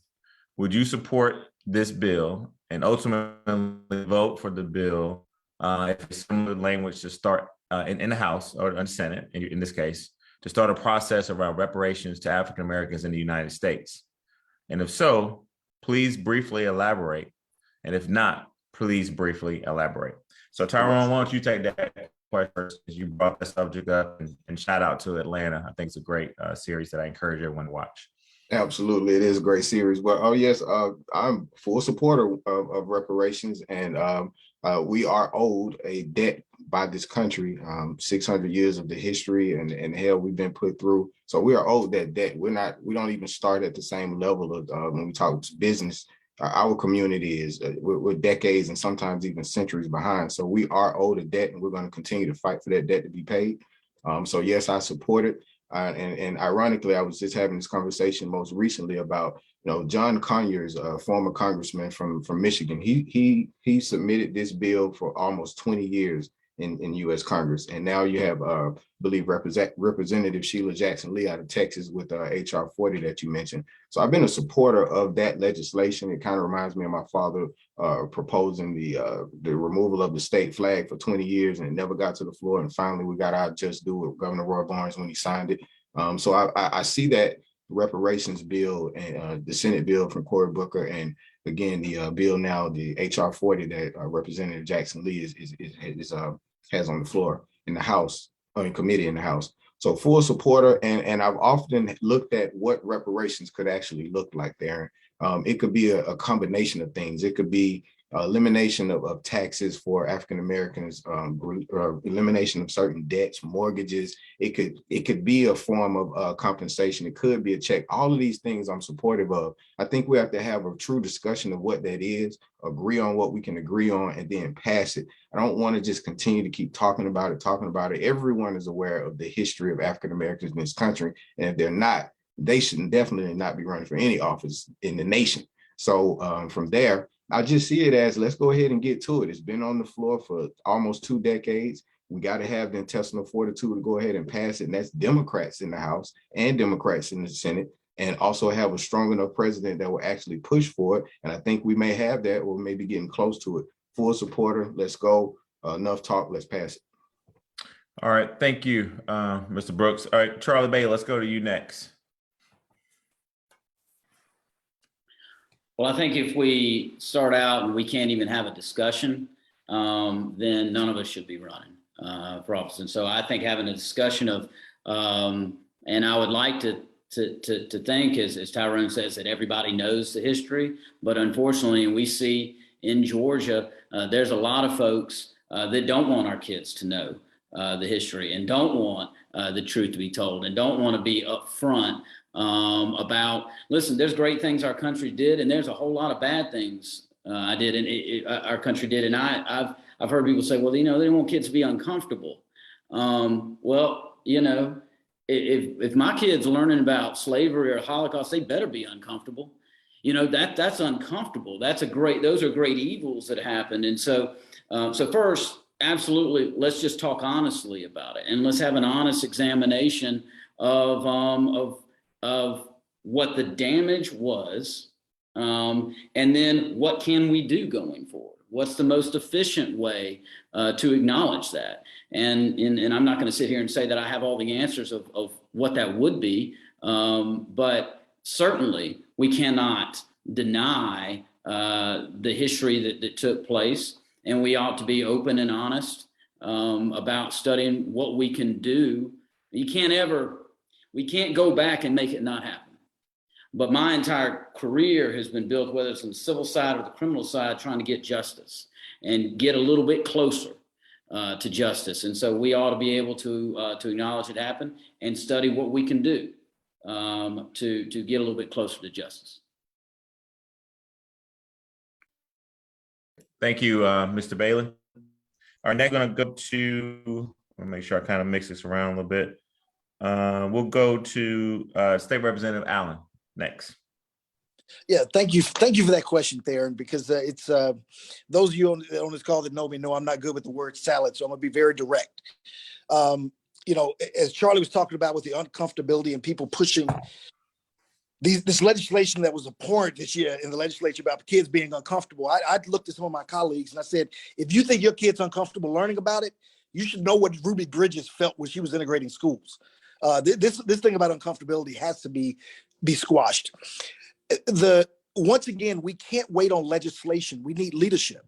would you support this bill and ultimately vote for the bill if it's similar language to start in the House or in the Senate, in this case, to start a process around reparations to African Americans in the United States? And if so, please briefly elaborate. And if not, please briefly elaborate. So Tyrone, why don't you take that question first, as you brought the subject up, and shout out to Atlanta. I think it's a great series that I encourage everyone to watch. Absolutely, it is a great series. Well, oh yes, I'm full supporter of reparations, and we are owed a debt by this country, 600 years of the history and hell we've been put through. So we are owed that debt. We don't even start at the same level of when we talk business. Our community is we're decades and sometimes even centuries behind. So we are owed a debt, and we're going to continue to fight for that debt to be paid. So yes, I support it. And ironically, I was just having this conversation most recently about, John Conyers, a former congressman from Michigan. He submitted this bill for almost 20 years in U.S. Congress. And now you have, I believe, Representative Sheila Jackson Lee out of Texas with HR 40 that you mentioned. So I've been a supporter of that legislation. It kind of reminds me of my father proposing the removal of the state flag for 20 years, and it never got to the floor. And finally, we got our just due with Governor Roy Barnes when he signed it. So I see that reparations bill and the Senate bill from Cory Booker, and again the bill now, the HR 40 that Representative Jackson Lee has on the floor in the House, in committee in the House. So full supporter, and I've often looked at what reparations could actually look like there. It could be a combination of things. It could be elimination of taxes for African Americans, elimination of certain debts, mortgages. It could be a form of compensation. It could be a check. All of these things I'm supportive of. I think we have to have a true discussion of what that is, agree on what we can agree on, and then pass it. I don't want to just continue to keep talking about it. Everyone is aware of the history of African Americans in this country, and if they're not, they should definitely not be running for any office in the nation. So from there, I just see it as, let's go ahead and get to it. It's been on the floor for almost 2 decades. We got to have the intestinal fortitude to go ahead and pass it. And that's Democrats in the House and Democrats in the Senate, and also have a strong enough president that will actually push for it. And I think we may have that, or maybe getting close to it. Full supporter. Let's go. Enough talk. Let's pass it. All right. Thank you, Mr. Brooks. All right, Charlie Bay, let's go to you next. Well, I think if we start out and we can't even have a discussion, then none of us should be running for office. And so I think having a discussion of, and I would like to think, as Tyrone says, that everybody knows the history, but unfortunately, we see in Georgia, there's a lot of folks that don't want our kids to know the history and don't want the truth to be told and don't want to be upfront about, listen, there's great things our country did, and there's a whole lot of bad things I did, and our country did. And I've heard people say, well, they don't want kids to be uncomfortable. Well, if my kids are learning about slavery or Holocaust, they better be uncomfortable. That's uncomfortable. Those are great evils that happened. And so first, absolutely, let's just talk honestly about it, and let's have an honest examination of what the damage was, and then what can we do going forward? What's the most efficient way to acknowledge that? And I'm not going to sit here and say that I have all the answers of what that would be, but certainly we cannot deny the history that took place, and we ought to be open and honest about studying what we can do. We can't go back and make it not happen. But my entire career has been built, whether it's on the civil side or the criminal side, trying to get justice and get a little bit closer to justice. And so we ought to be able to acknowledge it happened and study what we can do to get a little bit closer to justice. Thank you, Mr. Bailey. All right, next we're going to go to, I'll make sure I kind of mix this around a little bit. We'll go to State Representative Allen next. Yeah, thank you for that question, Theron, because it's those of you on this call that know me know I'm not good with the word salad, so I'm gonna be very direct. As Charlie was talking about with the uncomfortability and people pushing this legislation that was abhorrent this year in the legislature about kids being uncomfortable, I looked at some of my colleagues and I said, if you think your kid's uncomfortable learning about it, you should know what Ruby Bridges felt when she was integrating schools. This thing about uncomfortability has to be squashed. Once again, we can't wait on legislation. We need leadership.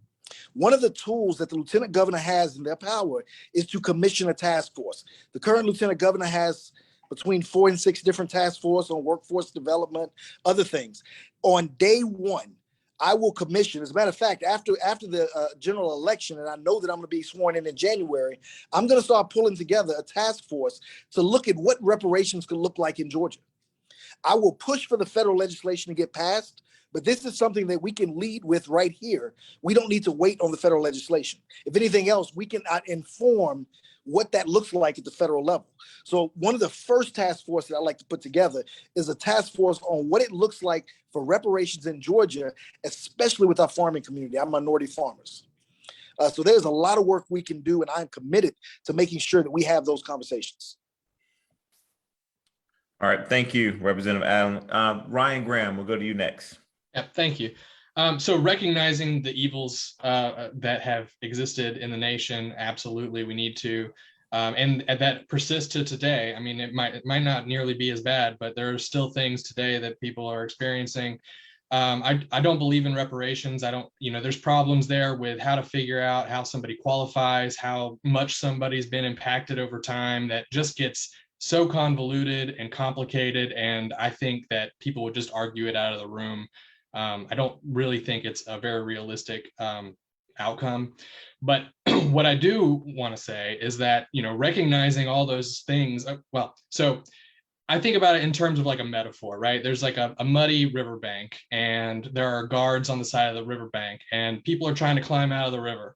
One of the tools that the lieutenant governor has in their power is to commission a task force. The current lieutenant governor has between 4 and 6 different task forces on workforce development, other things. On day one, I will commission. As a matter of fact, after the general election, and I know that I'm going to be sworn in January, I'm going to start pulling together a task force to look at what reparations could look like in Georgia. I will push for the federal legislation to get passed, but this is something that we can lead with right here. We don't need to wait on the federal legislation. If anything else, we can inform what that looks like at the federal level. So one of the first task forces that I like to put together is a task force on what it looks like for reparations in Georgia, especially with our farming community, our minority farmers. So there's a lot of work we can do, and I'm committed to making sure that we have those conversations. All right, thank you, Representative Allen. Ryan Graham, we'll go to you next. Yeah, thank you. So recognizing the evils that have existed in the nation, absolutely, we need to, and that persist to today. I mean, it might not nearly be as bad, but there are still things today that people are experiencing. I don't believe in reparations. There's problems there with how to figure out how somebody qualifies, how much somebody's been impacted over time. That just gets so convoluted and complicated, and I think that people would just argue it out of the room. I don't really think it's a very realistic outcome. But what I do want to say is that, recognizing all those things, so I think about it in terms of like a metaphor, right? There's like a muddy riverbank, and there are guards on the side of the riverbank, and people are trying to climb out of the river.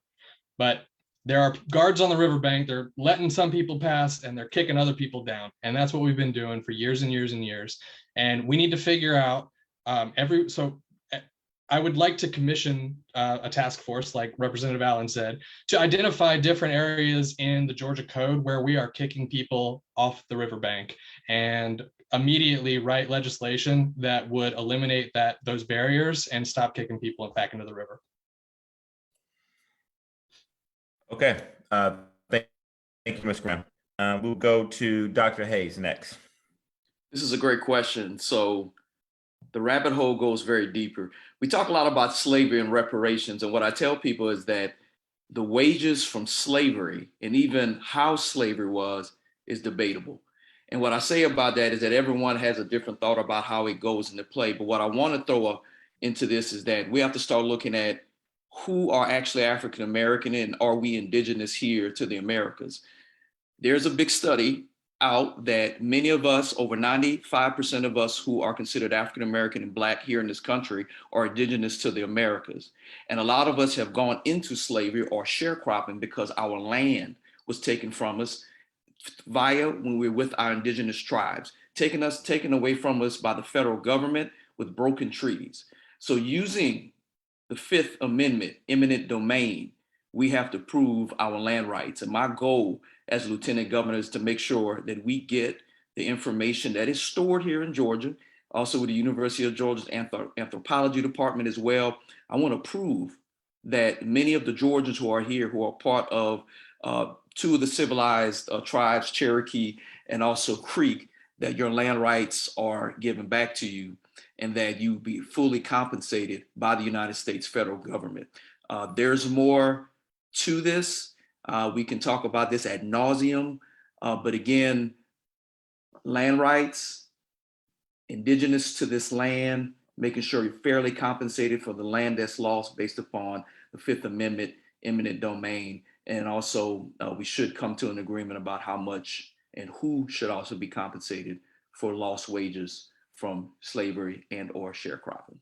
But there are guards on the riverbank. They're letting some people pass and they're kicking other people down. And that's what we've been doing for years and years and years. And we need to figure out so I would like to commission a task force, like Representative Allen said, to identify different areas in the Georgia Code where we are kicking people off the riverbank, and immediately write legislation that would eliminate those barriers and stop kicking people back into the river. Okay, thank you, Ms. Graham. We'll go to Dr. Hayes next. This is a great question. So the rabbit hole goes very deeper. We talk a lot about slavery and reparations. And what I tell people is that the wages from slavery and even how slavery was is debatable. And what I say about that is that everyone has a different thought about how it goes into play. But what I want to throw into this is that we have to start looking at who are actually African American and are we indigenous here to the Americas. There's a big study out that many of us, over 95% of us who are considered African American and Black here in this country, are indigenous to the Americas. And a lot of us have gone into slavery or sharecropping because our land was taken from us via when we were with our indigenous tribes, taken away from us by the federal government with broken treaties. So using the Fifth Amendment, eminent domain, we have to prove our land rights. And my goal as Lieutenant Governor is to make sure that we get the information that is stored here in Georgia, also with the University of Georgia's anthropology department as well. I want to prove that many of the Georgians who are here, who are part of two of the civilized tribes, Cherokee and also Creek, that your land rights are given back to you and that you be fully compensated by the United States federal government. There's more to this. We can talk about this ad nauseum, but again, land rights, indigenous to this land, making sure you're fairly compensated for the land that's lost based upon the Fifth Amendment, eminent domain. And also we should come to an agreement about how much and who should also be compensated for lost wages from slavery and or sharecropping.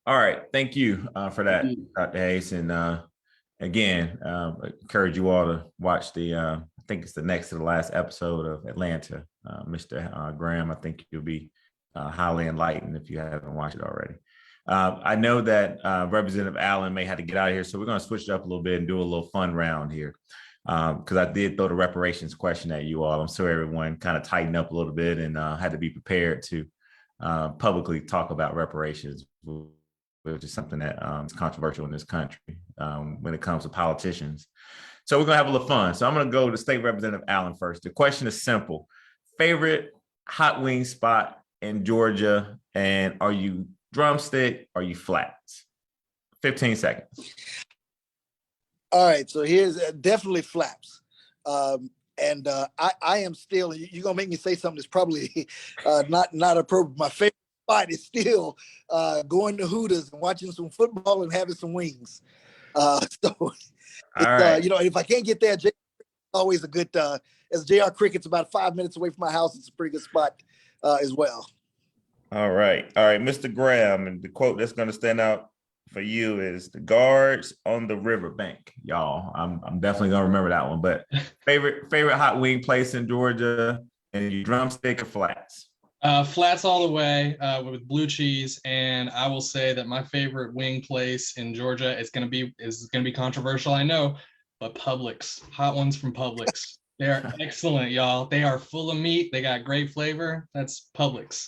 All right, thank you for that, Dr. Hayes. And again, encourage you all to watch the, I think it's the next to the last episode of Atlanta. Mr. Graham, I think you'll be highly enlightened if you haven't watched it already. I know that Representative Allen may have to get out of here, so we're going to switch it up a little bit and do a little fun round here. Because I did throw the reparations question at you all. I'm sure everyone kind of tightened up a little bit and had to be prepared to publicly talk about reparations, which is something that is controversial in this country when it comes to politicians. So we're going to have a little fun. So I'm going to go to State Representative Allen first. The question is simple. Favorite hot wing spot in Georgia, and are you drumstick, or are you flats? 15 seconds. All right, so here's definitely flaps. I am still, you're gonna make me say something that's probably not appropriate. My favorite spot is still going to Hooters and watching some football and having some wings. All right. If I can't get there, always a good, as JR Cricket's about 5 minutes away from my house, it's a pretty good spot as well. All right, Mr. Graham, and the quote that's gonna stand out for you is the guards on the riverbank, y'all. I'm definitely gonna remember that one. But favorite hot wing place in Georgia, and you drumstick or flats? Flats all the way with blue cheese. And I will say that my favorite wing place in Georgia is gonna be controversial, I know, but Publix. Hot ones from Publix. They're excellent, y'all. They are full of meat. They got great flavor. That's Publix.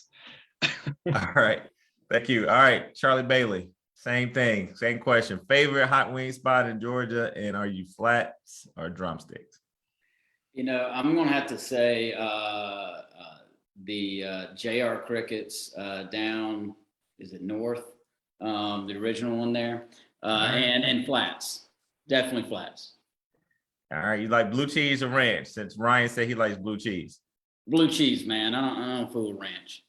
All right, thank you. All right, Charlie Bailey. Same thing, same question. Favorite hot wing spot in Georgia, and are you flats or drumsticks? I'm going to have to say the JR Crickets down, is it north? The original one there, and flats, definitely flats. All right, you like blue cheese or ranch? Since Ryan said he likes blue cheese. Blue cheese, man. I don't fool with ranch.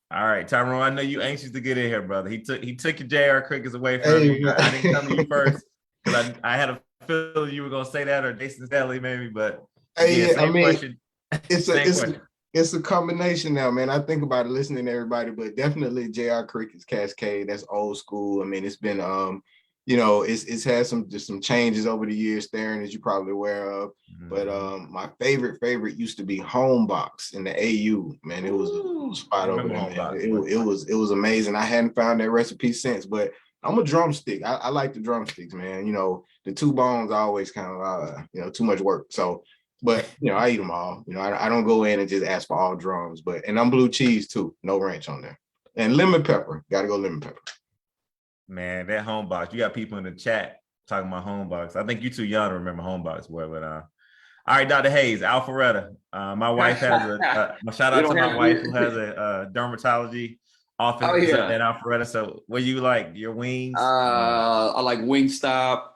All right, Tyrone, I know you anxious to get in here, brother. He took your JR Crickets away from you. I didn't come to you first because I had a feeling you were gonna say that, or Jason's Deli maybe, but question. It's a combination now, man. I think about it listening to everybody, but definitely JR Crickets Cascade. That's old school. I mean, it's been it's had some changes over the years, Theron, as you're probably aware of. Mm-hmm. But my favorite used to be Home Box in the AU. Man, it was a spot over there. It was amazing. I hadn't found that recipe since, but I'm a drumstick. I like the drumsticks, man. The two bones always kind of too much work. So, but I eat them all. I don't go in and just ask for all drums. And I'm blue cheese too, no ranch on there, and lemon pepper. Got to go lemon pepper. Man, that Homebox. You got people in the chat talking about Homebox. I think you're too young to remember Homebox, boy. But All right, Dr. Hayes, Alpharetta. My wife has a shout We out to don't my have- wife who has a dermatology office Oh, yeah. at Alpharetta. So what do you like? Your wings? I like Wingstop.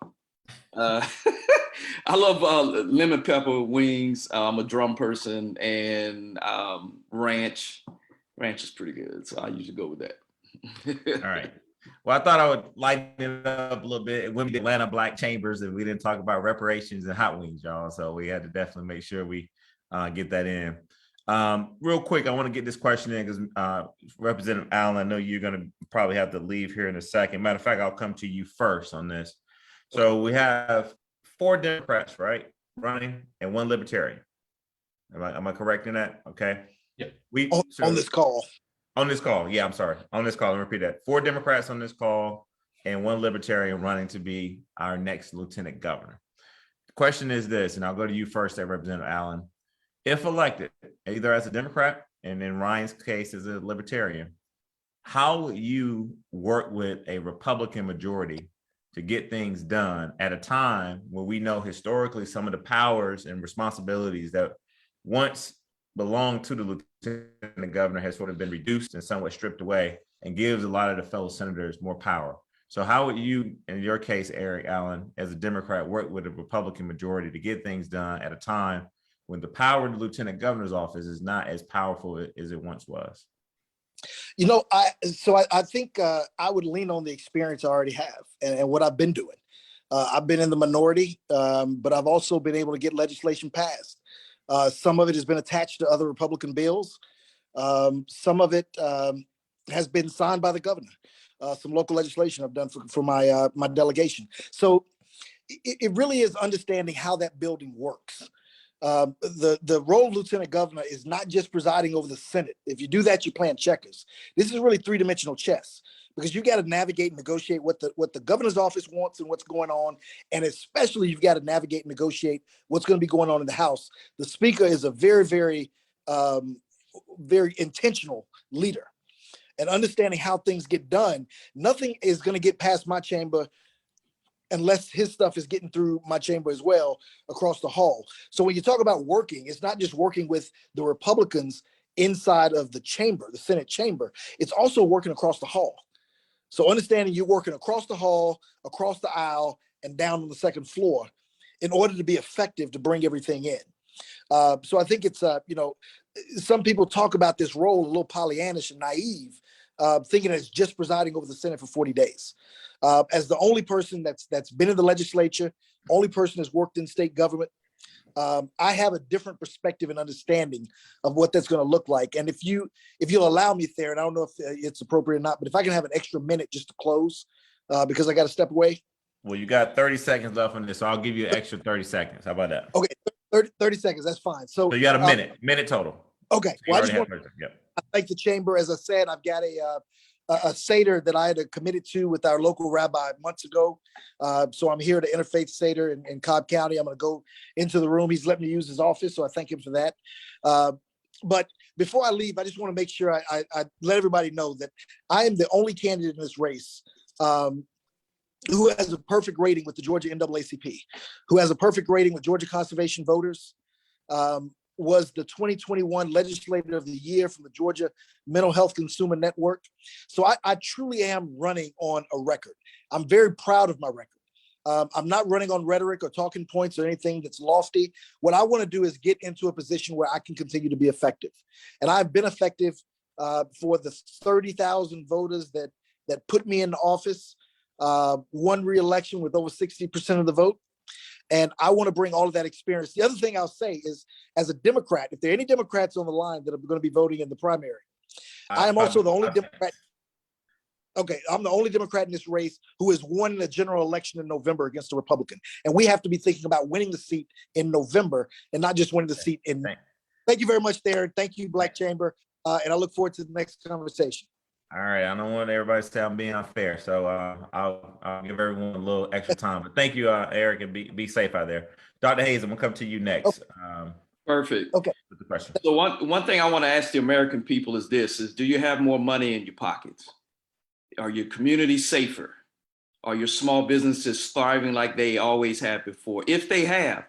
I love lemon pepper wings. I'm a drum person, and ranch. Ranch is pretty good, so I usually go with that. All right. Well, I thought I would lighten it up a little bit. When we did Atlanta Black Chambers, and we didn't talk about reparations and hot wings, y'all. So we had to definitely make sure we get that in. Real quick, I want to get this question in because Representative Allen, I know you're going to probably have to leave here in a second. Matter of fact, I'll come to you first on this. So we have 4 Democrats, right, running, and 1 Libertarian. Am I correct in that? Okay. Yeah. On this call. On this call, yeah, I'm sorry. On this call, let me repeat that. 4 Democrats on this call and 1 Libertarian running to be our next Lieutenant Governor. The question is this, and I'll go to you first, Representative Allen. If elected, either as a Democrat and in Ryan's case as a Libertarian, how will you work with a Republican majority to get things done at a time where we know historically some of the powers and responsibilities that once belonged to the Lieutenant Governor has sort of been reduced and somewhat stripped away, and gives a lot of the fellow senators more power? So how would you, in your case, Eric Allen, as a Democrat, work with a Republican majority to get things done at a time when the power of the Lieutenant Governor's office is not as powerful as it once was? You know, I think I would lean on the experience I already have and what I've been doing. I've been in the minority, but I've also been able to get legislation passed. Some of it has been attached to other Republican bills. Some of it has been signed by the governor. Some local legislation I've done for my delegation. So it really is understanding how that building works. The role of Lieutenant Governor is not just presiding over the Senate. If you do that, you're playing checkers. This is really 3-dimensional chess, because you got to navigate and negotiate what the governor's office wants and what's going on. And especially you've got to navigate and negotiate what's going to be going on in the House. The Speaker is a very, very, very intentional leader. And understanding how things get done, nothing is going to get past my chamber unless his stuff is getting through my chamber as well across the hall. So when you talk about working, it's not just working with the Republicans inside of the chamber, the Senate chamber, it's also working across the hall. So understanding you're working across the hall, across the aisle, and down on the second floor in order to be effective to bring everything in. So I think it's, some people talk about this role a little Pollyannish and naive, thinking it's just presiding over the Senate for 40 days. As the only person that's been in the legislature, only person that's worked in state government, I have a different perspective and understanding of what that's going to look like. And if you'll allow me, Theron, I don't know if it's appropriate or not, but if I can have an extra minute just to close, because I got to step away. Well, you got 30 seconds left on this, so I'll give you an extra 30 seconds. How about that? Okay, 30 seconds, that's fine. So you got a minute total. Okay, So well, I thank the chamber. As I said, I've got a Seder that I had committed to with our local rabbi months ago. So I'm here at an interfaith Seder in Cobb County. I'm going to go into the room. He's let me use his office, so I thank him for that. But before I leave, I just want to make sure I let everybody know that I am the only candidate in this race who has a perfect rating with the Georgia NAACP, who has a perfect rating with Georgia Conservation Voters, was the 2021 Legislator of the Year from the Georgia Mental Health Consumer Network. So I truly am running on a record. I'm very proud of my record. I'm not running on rhetoric or talking points or anything that's lofty. What I want to do is get into a position where I can continue to be effective. And I've been effective for the 30,000 voters that put me in office, won re-election with over 60% of the vote. And I want to bring all of that experience. The other thing I'll say is, as a Democrat, if there are any Democrats on the line that are going to be voting in the primary, I am also the only Democrat. Okay, I'm the only Democrat in this race who has won the general election in November against a Republican. And we have to be thinking about winning the seat in November and not just winning the seat in May. Thank you very much, Theron. Thank you, Black Chamber. And I look forward to the next conversation. All right, I don't want everybody to say I'm being unfair, so I'll give everyone a little extra time. But thank you, Eric, and be safe out there. Dr. Hayes, I'm gonna come to you next. Okay. Perfect. Okay. With the question. So one thing I want to ask the American people is this: do you have more money in your pockets? Are your communities safer? Are your small businesses thriving like they always have before? If they have,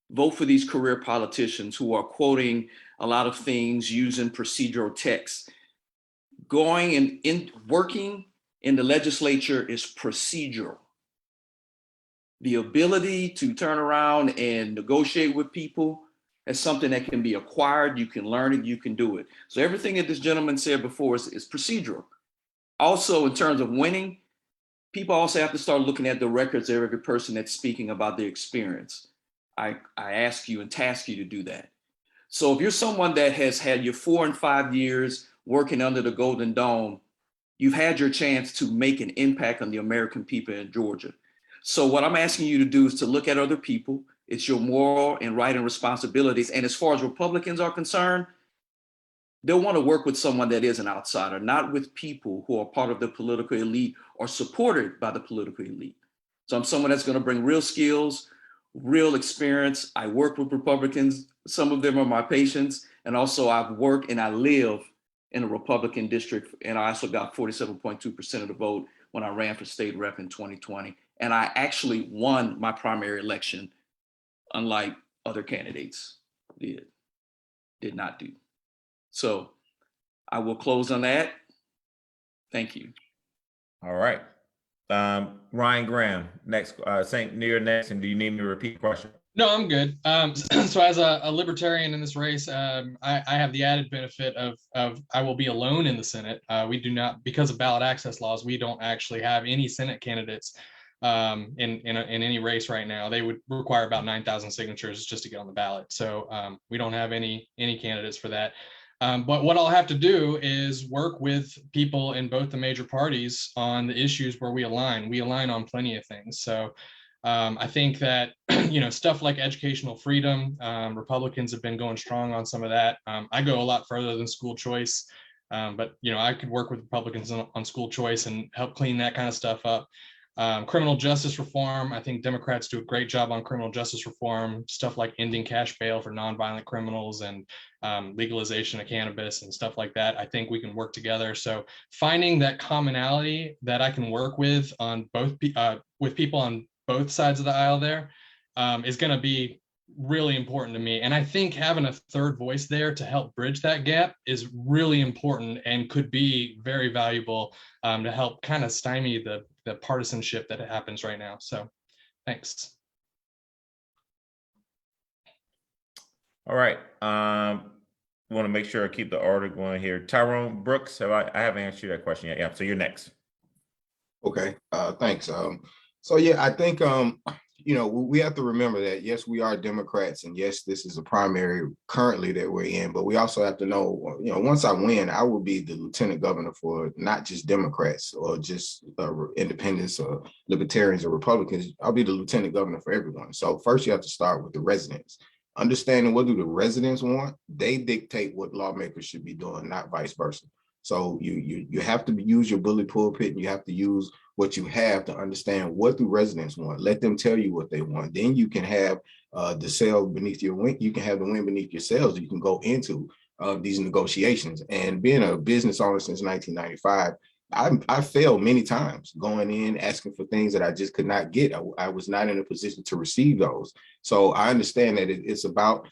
vote for these career politicians who are quoting a lot of things using procedural text. Going and in working in the legislature is procedural. The ability to turn around and negotiate with people is something that can be acquired. You can learn it, you can do it. So everything that this gentleman said before is procedural. Also, in terms of winning, people also have to start looking at the records of every person that's speaking about their experience. I ask you and task you to do that. So if you're someone that has had your 4 and 5 years working under the Golden Dome, you've had your chance to make an impact on the American people in Georgia. So what I'm asking you to do is to look at other people. It's your moral and right and responsibilities. And as far as Republicans are concerned, they'll want to work with someone that is an outsider, not with people who are part of the political elite or supported by the political elite. So I'm someone that's going to bring real skills, real experience. I work with Republicans. Some of them are my patients. And also I've worked and I live in a Republican district. And I also got 47.2% of the vote when I ran for state rep in 2020. And I actually won my primary election, unlike other candidates did not do. So I will close on that. Thank you. All right. Ryan Graham, next, St. Near next, and do you need me to repeat the question? No, I'm good. So as a libertarian in this race, I have the added benefit of I will be alone in the Senate. We do not, because of ballot access laws, we don't actually have any Senate candidates in any race right now. They would require about 9,000 signatures just to get on the ballot. So we don't have any candidates for that. But what I'll have to do is work with people in both the major parties on the issues where we align. We align on plenty of things. So I think that, stuff like educational freedom, Republicans have been going strong on some of that. I go a lot further than school choice, but, I could work with Republicans on school choice and help clean that kind of stuff up. Criminal justice reform, I think Democrats do a great job on criminal justice reform, stuff like ending cash bail for nonviolent criminals and legalization of cannabis and stuff like that. I think we can work together. So finding that commonality that I can work with on both with people on both sides of the aisle there is going to be really important to me. And I think having a third voice there to help bridge that gap is really important and could be very valuable to help kind of stymie the partisanship that happens right now. So thanks. All right. Want to make sure I keep the order going here. Tyrone Brooks, I haven't answered you that question yet. Yeah, so you're next. Okay, thanks. So yeah, I think we have to remember that yes, we are Democrats, and yes, this is a primary currently that we're in. But we also have to know, once I win, I will be the lieutenant governor for not just Democrats or just independents or libertarians or Republicans. I'll be the lieutenant governor for everyone. So first, you have to start with the residents. Understanding what do the residents want, they dictate what lawmakers should be doing, not vice versa. So you have to use your bully pulpit, and you have to use what you have to understand what do residents want. Let them tell you what they want. Then you can have the sail beneath your wing. You can have the wind beneath your sails. You can go into these negotiations. And being a business owner since 1995, I failed many times going in asking for things that I just could not get. I was not in a position to receive those. So I understand that it's about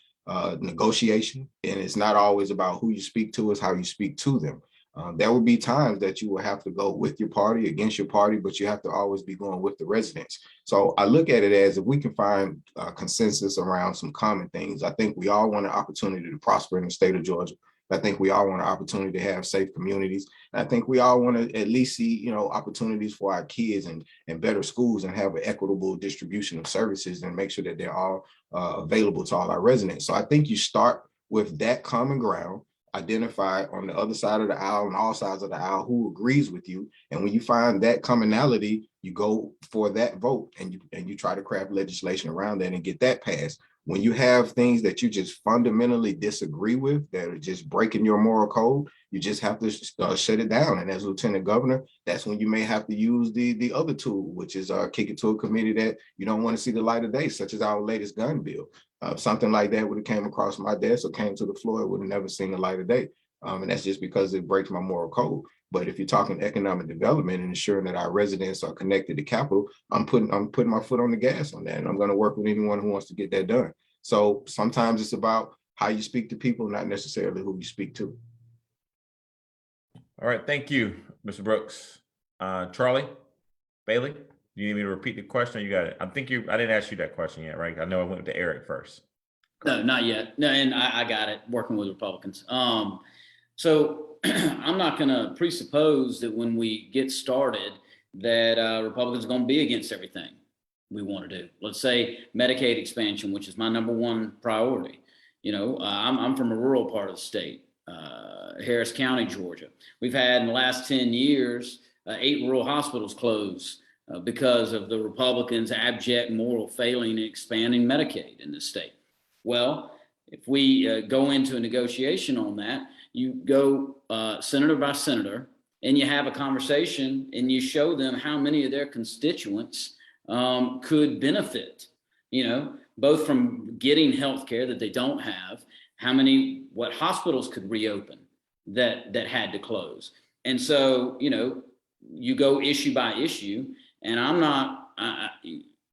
negotiation, and it's not always about who you speak to, it's how you speak to them. There will be times that you will have to go with your party, against your party, but you have to always be going with the residents. So I look at it as if we can find consensus around some common things. I think we all want an opportunity to prosper in the state of Georgia. I think we all want an opportunity to have safe communities. And I think we all want to at least see, opportunities for our kids and better schools and have an equitable distribution of services and make sure that they're all available to all our residents. So I think you start with that common ground, identify on the other side of the aisle and all sides of the aisle who agrees with you. And when you find that commonality, you go for that vote and you try to craft legislation around that and get that passed. When you have things that you just fundamentally disagree with that are just breaking your moral code, you just have to shut it down. And as lieutenant governor, that's when you may have to use the other tool, which is kick it to a committee that you don't want to see the light of day, such as our latest gun bill. Something like that would have came across my desk or came to the floor, it would have never seen the light of day. And that's just because it breaks my moral code. But if you're talking economic development and ensuring that our residents are connected to capital, I'm putting my foot on the gas on that. And I'm going to work with anyone who wants to get that done. So sometimes it's about how you speak to people, not necessarily who you speak to. All right, thank you, Mr. Brooks. Charlie Bailey, do you need me to repeat the question? You got it. I didn't ask you that question yet, right? I know I went to Eric first. No, not yet. No, and I got it, working with Republicans. So I'm not going to presuppose that when we get started that Republicans are going to be against everything we want to do. Let's say Medicaid expansion, which is my number one priority. You know, I'm from a rural part of the state, Harris County, Georgia. We've had in the last 10 years, 8 rural hospitals close because of the Republicans' abject moral failing in expanding Medicaid in this state. Well, if we go into a negotiation on that, you go senator by senator, and you have a conversation and you show them how many of their constituents could benefit, you know, both from getting health care that they don't have, what hospitals could reopen that had to close. And so, you know, you go issue by issue, and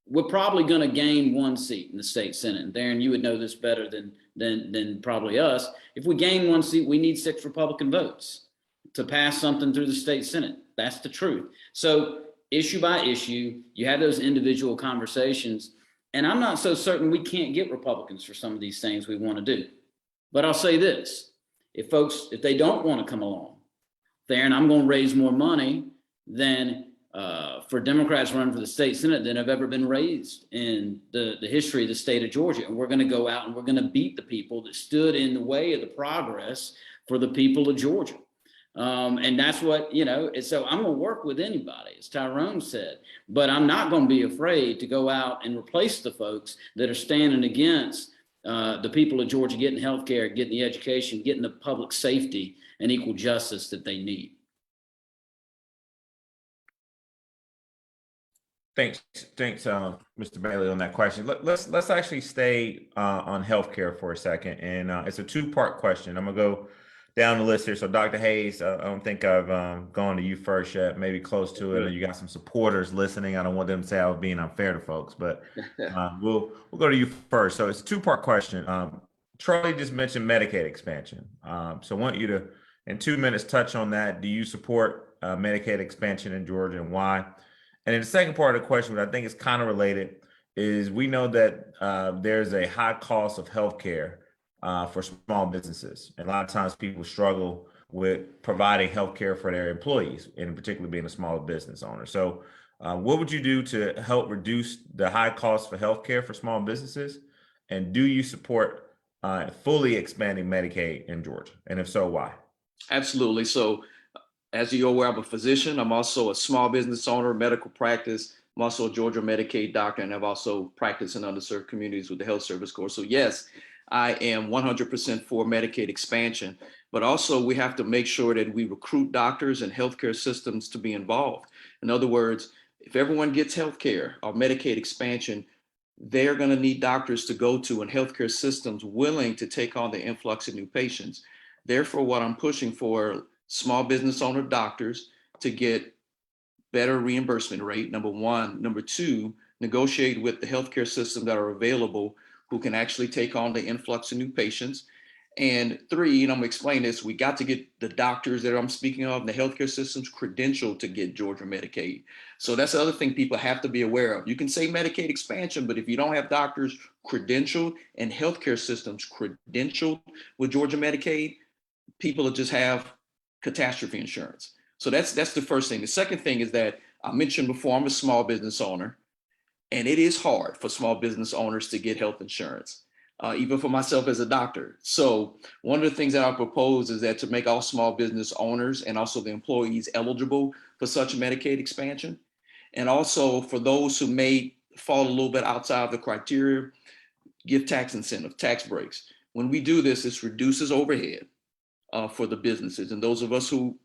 we're probably going to gain 1 seat in the state Senate. And Darren, you would know this better than probably us. If we gain 1 seat, we need 6 Republican votes to pass something through the state Senate. That's the truth. So issue by issue, you have those individual conversations. And I'm not so certain we can't get Republicans for some of these things we want to do. But I'll say this, if they don't want to come along, Darren, I'm going to raise more money than for Democrats running for the state Senate than have ever been raised in the history of the state of Georgia. And we're going to go out and we're going to beat the people that stood in the way of the progress for the people of Georgia. And that's what, you know, so I'm going to work with anybody, as Tyrone said, but I'm not going to be afraid to go out and replace the folks that are standing against the people of Georgia getting health care, getting the education, getting the public safety and equal justice that they need. Thanks, Mr. Bailey, on that question. Let's actually stay on healthcare for a second, and it's a 2-part question. I'm gonna go down the list here. So, Dr. Hayes, I don't think I've gone to you first yet. Maybe close to it. You got some supporters listening. I don't want them to say I was being unfair to folks, but we'll go to you first. So, it's a 2-part question. Charlie just mentioned Medicaid expansion. So, I want you to, in 2 minutes, touch on that. Do you support Medicaid expansion in Georgia, and why? And then the second part of the question, which I think is kind of related, is we know that there's a high cost of healthcare for small businesses. And a lot of times people struggle with providing healthcare for their employees, and in particular being a small business owner. So what would you do to help reduce the high cost for healthcare for small businesses? And do you support fully expanding Medicaid in Georgia? And if so, why? Absolutely. So as you're aware, I'm a physician. I'm also a small business owner, medical practice. I'm also a Georgia Medicaid doctor, and I've also practiced in underserved communities with the Health Service Corps. So yes, I am 100% for Medicaid expansion, but also we have to make sure that we recruit doctors and healthcare systems to be involved. In other words, if everyone gets healthcare or Medicaid expansion, they're going to need doctors to go to and healthcare systems willing to take on the influx of new patients. Therefore, what I'm pushing for small business owner doctors to get better reimbursement rate, number one. Number two, negotiate with the healthcare systems that are available who can actually take on the influx of new patients. And 3, and I'm gonna explain this, we got to get the doctors that I'm speaking of, the healthcare systems credentialed to get Georgia Medicaid. So that's the other thing people have to be aware of. You can say Medicaid expansion, but if you don't have doctors credentialed and healthcare systems credentialed with Georgia Medicaid, people will just have catastrophe insurance. So that's the first thing. The second thing is that I mentioned before, I'm a small business owner, and it is hard for small business owners to get health insurance, even for myself as a doctor. So one of the things that I propose is that to make all small business owners and also the employees eligible for such a Medicaid expansion. And also for those who may fall a little bit outside of the criteria, give tax incentive, tax breaks. When we do this, this reduces overhead for the businesses. And those of us who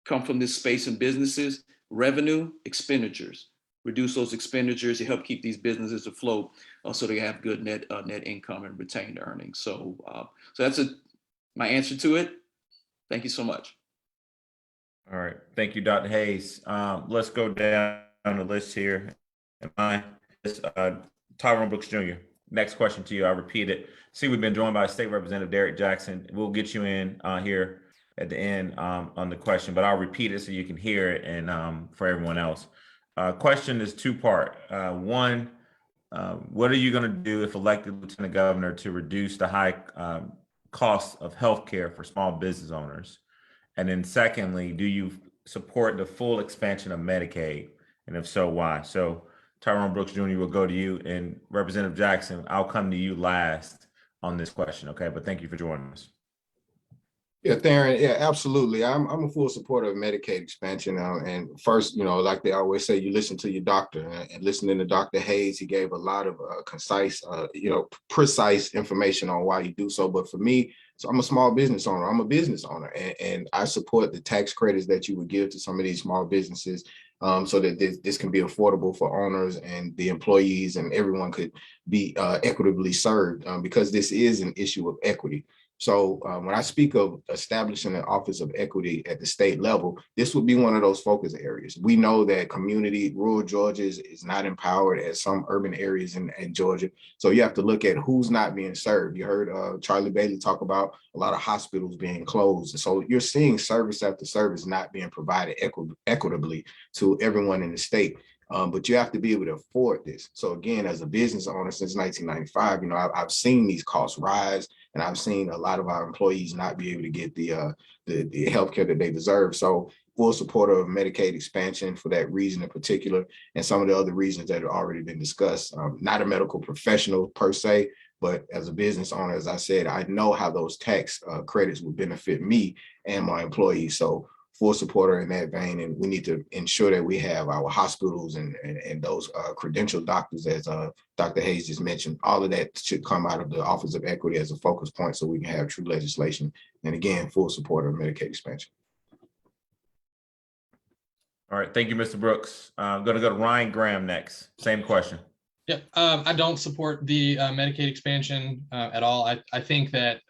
come from this space in businesses, revenue, expenditures, reduce those expenditures to help keep these businesses afloat so they have good net income and retained earnings. So that's my answer to it. Thank you so much. All right. Thank you, Dr. Hayes. Let's go down the list here. Tyrone Brooks Jr. next question to you. I'll repeat it. See, we've been joined by State Representative Derrick Jackson. We'll get you in here at the end on the question, but I'll repeat it so you can hear it and for everyone else. Question is two-part. One, what are you going to do if elected Lieutenant Governor to reduce the high cost of healthcare for small business owners? And then secondly, do you support the full expansion of Medicaid? And if so, why? So Tyrone Brooks Jr. will go to you, and Representative Jackson, I'll come to you last on this question, okay? But thank you for joining us. Yeah, Theron, yeah, absolutely. I'm a full supporter of Medicaid expansion. And first, like they always say, you listen to your doctor. And listening to Dr. Hayes, he gave a lot of concise, precise information on why you do so. But for me, so I'm a small business owner. I'm a business owner, and I support the tax credits that you would give to some of these small businesses, so that this can be affordable for owners and the employees, and everyone could be equitably served, because this is an issue of equity. So when I speak of establishing an Office of Equity at the state level, this would be one of those focus areas. We know that rural Georgia is not empowered as some urban areas in Georgia. So you have to look at who's not being served. You heard Charlie Bailey talk about a lot of hospitals being closed. So you're seeing service after service not being provided equitably to everyone in the state. But you have to be able to afford this. So again, as a business owner since 1995, I've seen these costs rise, and I've seen a lot of our employees not be able to get the healthcare that they deserve. So full supporter of Medicaid expansion for that reason in particular, and some of the other reasons that have already been discussed. Not a medical professional per se, but as a business owner, as I said, I know how those tax credits would benefit me and my employees. So full supporter in that vein, and we need to ensure that we have our hospitals and those credentialed doctors, as Dr. Hayes just mentioned. All of that should come out of the Office of Equity as a focus point, so we can have true legislation. And again, full supporter of Medicaid expansion. All right, thank you, Mr. Brooks. I'm going to go to Ryan Graham next. Same question. Yeah, I don't support the Medicaid expansion at all. I think that,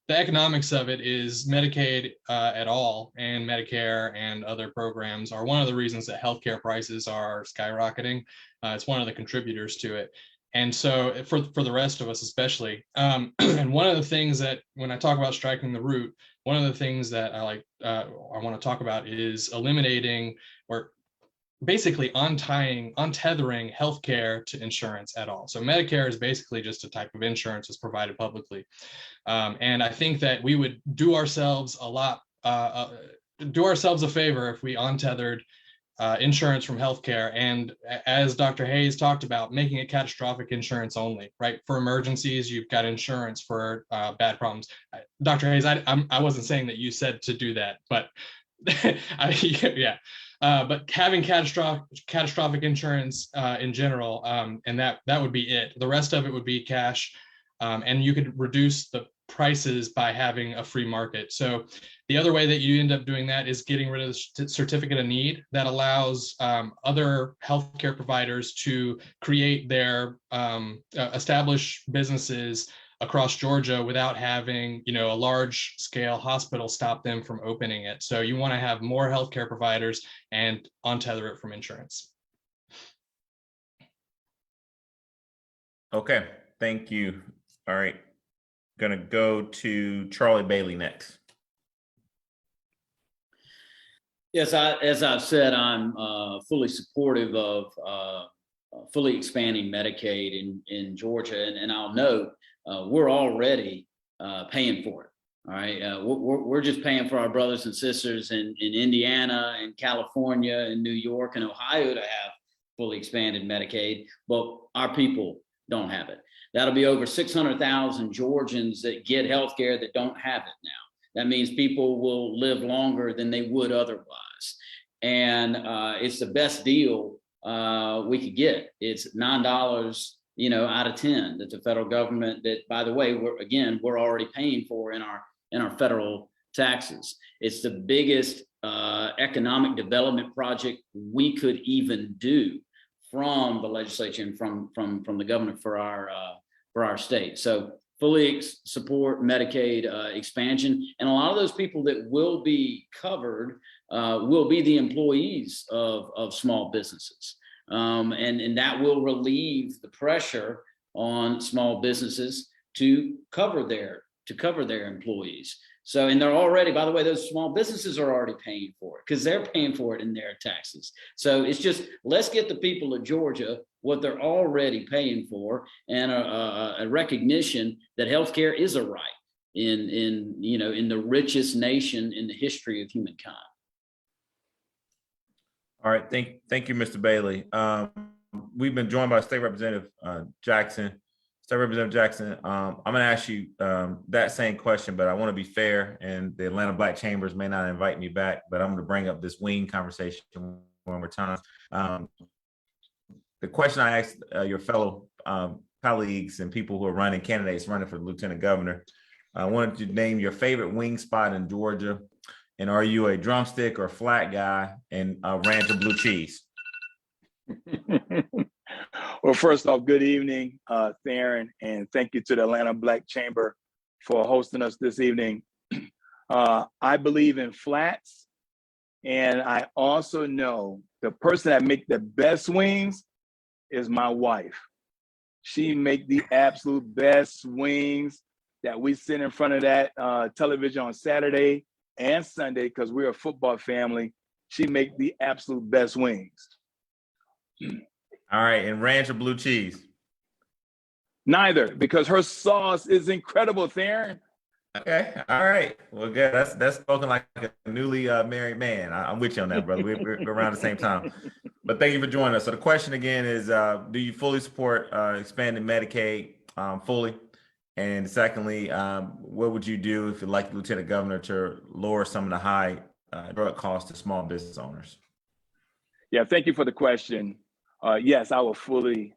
the economics of it is Medicaid at all, and Medicare and other programs are one of the reasons that healthcare prices are skyrocketing. It's one of the contributors to it. And so for the rest of us especially, and one of the things that when I talk about striking the root, one of the things that I want to talk about is eliminating or basically untethering healthcare to insurance at all. So Medicare is basically just a type of insurance that's provided publicly. And I think that we would do ourselves a favor if we untethered insurance from healthcare. And as Dr. Hayes talked about, making it catastrophic insurance only, right? For emergencies, you've got insurance for bad problems. Dr. Hayes, I wasn't saying that you said to do that, but yeah. But having catastrophic insurance in general, and that would be it. The rest of it would be cash, and you could reduce the prices by having a free market. So the other way that you end up doing that is getting rid of the certificate of need that allows other healthcare providers to create their establish businesses across Georgia without having, a large scale hospital stop them from opening it. So you want to have more healthcare providers and untether it from insurance. Okay, thank you. All right, gonna go to Charlie Bailey next. Yes, as I've said, I'm fully supportive of fully expanding Medicaid in Georgia, and I'll note we're already paying for it. All right, we're just paying for our brothers and sisters in Indiana and California and New York and Ohio to have fully expanded Medicaid, but our people don't have it. That'll be over 600,000 Georgians that get health care that don't have it now. That means people will live longer than they would otherwise. And it's the best deal we could get. It's $9, out of 10 that the federal government, that, by the way, we're already paying for in our federal taxes. It's the biggest economic development project we could even do from the legislature and from the government for our state. So fully support Medicaid expansion, and a lot of those people that will be covered will be the employees of small businesses, and that will relieve the pressure on small businesses to cover their employees. So, and they're already, by the way, those small businesses are already paying for it because they're paying for it in their taxes. So it's just, let's get the people of Georgia what they're already paying for, and a recognition that healthcare is a right in the richest nation in the history of humankind. All right, thank you, Mr. Bailey. We've been joined by State Representative Jackson. State Representative Jackson, I'm going to ask you that same question, but I want to be fair, and the Atlanta Black Chambers may not invite me back, but I'm going to bring up this wing conversation one more time. The question I asked your fellow colleagues and people who are running candidates running for lieutenant governor, I wanted you to name your favorite wing spot in Georgia, and are you a drumstick or flat guy, and ranch or blue cheese? Well, first off, good evening, Theron, and thank you to the Atlanta Black Chamber for hosting us this evening. I believe in flats, and I also know the person that make the best wings is my wife. She make the absolute best wings that we sit in front of that television on Saturday and Sunday because we're a football family. She make the absolute best wings. All right, and ranch or blue cheese? Neither, because her sauce is incredible, Theron. Okay, all right. Well, good. That's spoken like a newly married man. I'm with you on that, brother. We're around the same time. But thank you for joining us. So the question again is, do you fully support expanding Medicaid fully? And secondly, what would you do if you'd like the lieutenant governor to lower some of the high drug costs to small business owners? Yeah, thank you for the question. Yes, I will fully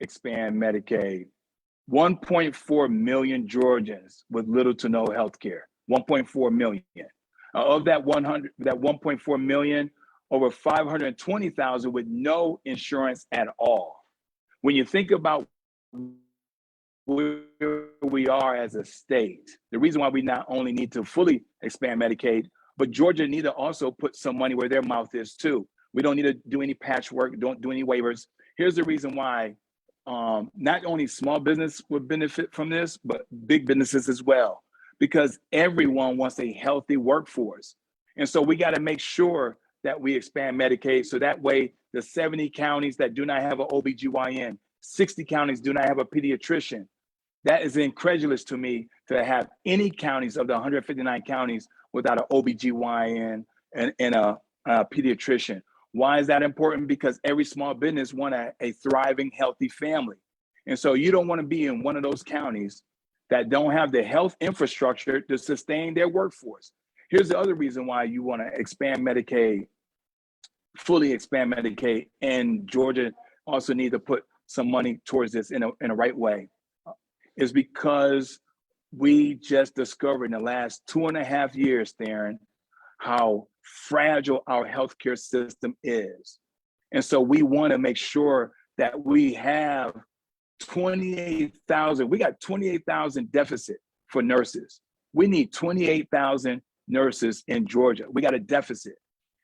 expand Medicaid. 1.4 million Georgians with little to no health care. 1.4 million. Of that 1.4 million, over 520,000 with no insurance at all. When you think about where we are as a state, the reason why we not only need to fully expand Medicaid, but Georgia need to also put some money where their mouth is too. We don't need to do any patchwork, don't do any waivers. Here's the reason why not only small business would benefit from this, but big businesses as well, because everyone wants a healthy workforce. And so we got to make sure that we expand Medicaid so that way the 70 counties that do not have an OBGYN, 60 counties do not have a pediatrician. That is incredulous to me to have any counties of the 159 counties without an OBGYN and a pediatrician. Why is that important? Because every small business wants a thriving, healthy family. And so you don't want to be in one of those counties that don't have the health infrastructure to sustain their workforce. Here's the other reason why you want to expand Medicaid, fully expand Medicaid, and Georgia also need to put some money towards this in a right way, is because we just discovered in the last 2.5 years, Theron, how fragile our healthcare system is. And so we want to make sure that we have 28,000, we got 28,000 deficit for nurses. We need 28,000 nurses in Georgia. We got a deficit.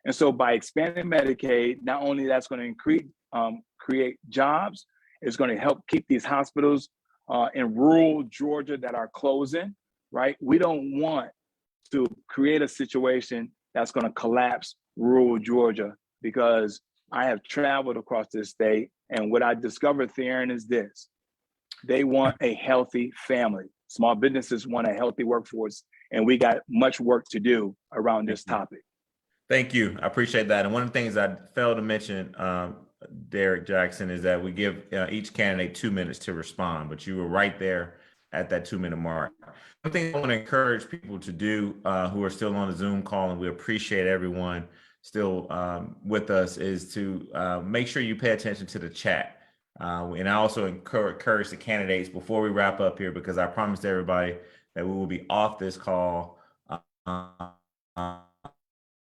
And so by expanding Medicaid, not only that's going to create jobs, it's going to help keep these hospitals in rural Georgia that are closing, right? We don't want to create a situation that's going to collapse rural Georgia, because I have traveled across this state, and what I discovered, Theron, is this: they want a healthy family. Small businesses want a healthy workforce, and we got much work to do around this topic. Thank you. I appreciate that. And one of the things I failed to mention, Derek Jackson, is that we give each candidate 2 minutes to respond, but you were right there at that 2-minute mark. One thing I want to encourage people to do who are still on the Zoom call, and we appreciate everyone still with us, is to make sure you pay attention to the chat. And I also encourage the candidates before we wrap up here, because I promised everybody that we will be off this call by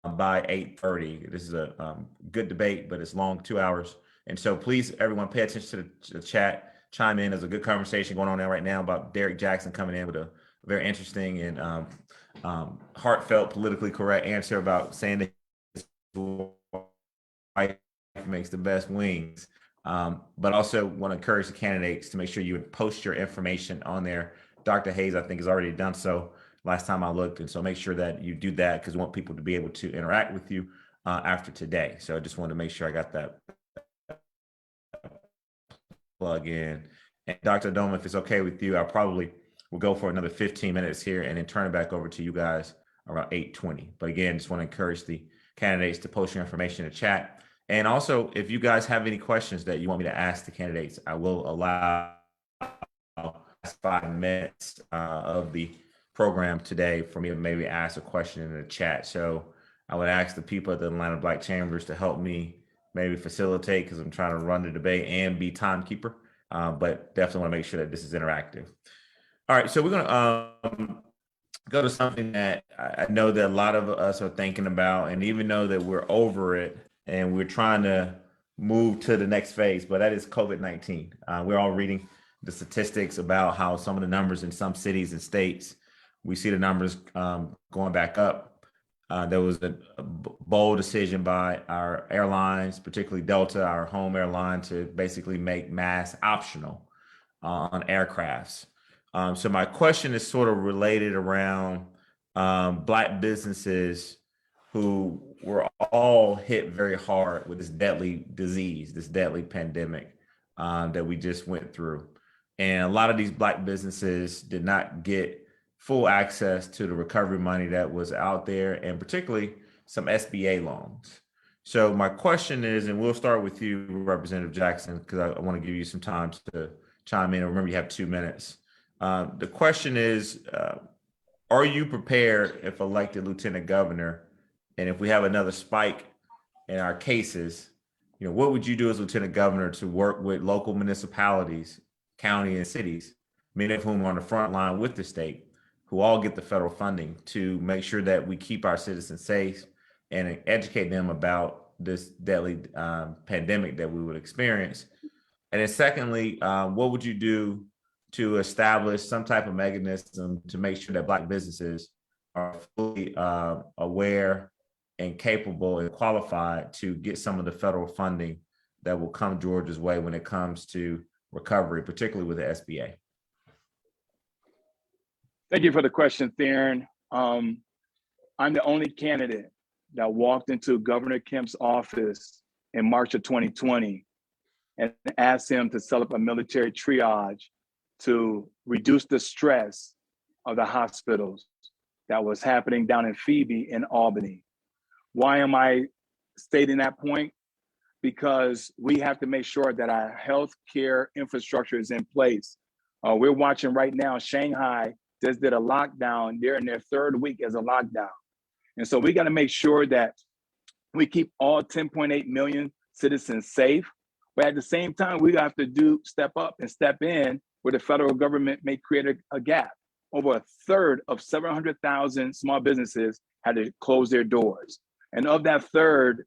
8:30. This is a good debate, but it's long, 2 hours. And so please, everyone, pay attention to the chat, chime in. There's a good conversation going on there right now about Derek Jackson coming in with a very interesting and heartfelt, politically correct answer about saying that his wife makes the best wings. But also want to encourage the candidates to make sure you would post your information on there. Dr. Hayes, I think, has already done so last time I looked. And so make sure that you do that because we want people to be able to interact with you after today. So I just wanted to make sure I got that plug in. And Dr. Adoma, if it's okay with you, I probably will go for another 15 minutes here and then turn it back over to you guys around 8:20. But again, just want to encourage the candidates to post your information in the chat. And also, if you guys have any questions that you want me to ask the candidates, I will allow 5 minutes of the program today for me to maybe ask a question in the chat. So I would ask the people at the Atlanta Black Chambers to help me maybe facilitate because I'm trying to run the debate and be timekeeper. But definitely want to make sure that this is interactive. All right, so we're going to go to something that I know that a lot of us are thinking about, and even though that we're over it and we're trying to move to the next phase, but that is COVID-19. We're all reading the statistics about how some of the numbers in some cities and states, we see the numbers going back up. There was a bold decision by our airlines, particularly Delta, our home airline, to basically make masks optional on aircrafts. So my question is sort of related around Black businesses who were all hit very hard with this deadly disease, this deadly pandemic that we just went through. And a lot of these Black businesses did not get full access to the recovery money that was out there, and particularly some SBA loans. So my question is, and we'll start with you, Representative Jackson, because I want to give you some time to chime in. Remember, you have 2 minutes. The question is, are you prepared if elected lieutenant governor, and if we have another spike in our cases, what would you do as lieutenant governor to work with local municipalities, county and cities, many of whom are on the front line with the state, who all get the federal funding, to make sure that we keep our citizens safe and educate them about this deadly pandemic that we would experience? And then secondly, what would you do to establish some type of mechanism to make sure that Black businesses are fully aware and capable and qualified to get some of the federal funding that will come Georgia's way when it comes to recovery, particularly with the SBA? Thank you for the question, Theron. I'm the only candidate that walked into Governor Kemp's office in March of 2020 and asked him to set up a military triage to reduce the stress of the hospitals that was happening down in Phoebe in Albany. Why am I stating that point? Because we have to make sure that our healthcare infrastructure is in place. We're watching right now, Shanghai just did a lockdown. They're in their 3rd week as a lockdown. And so we got to make sure that we keep all 10.8 million citizens safe. But at the same time, we have to step up and step in where the federal government may create a gap. Over 1/3 of 700,000 small businesses had to close their doors. And of that 1/3,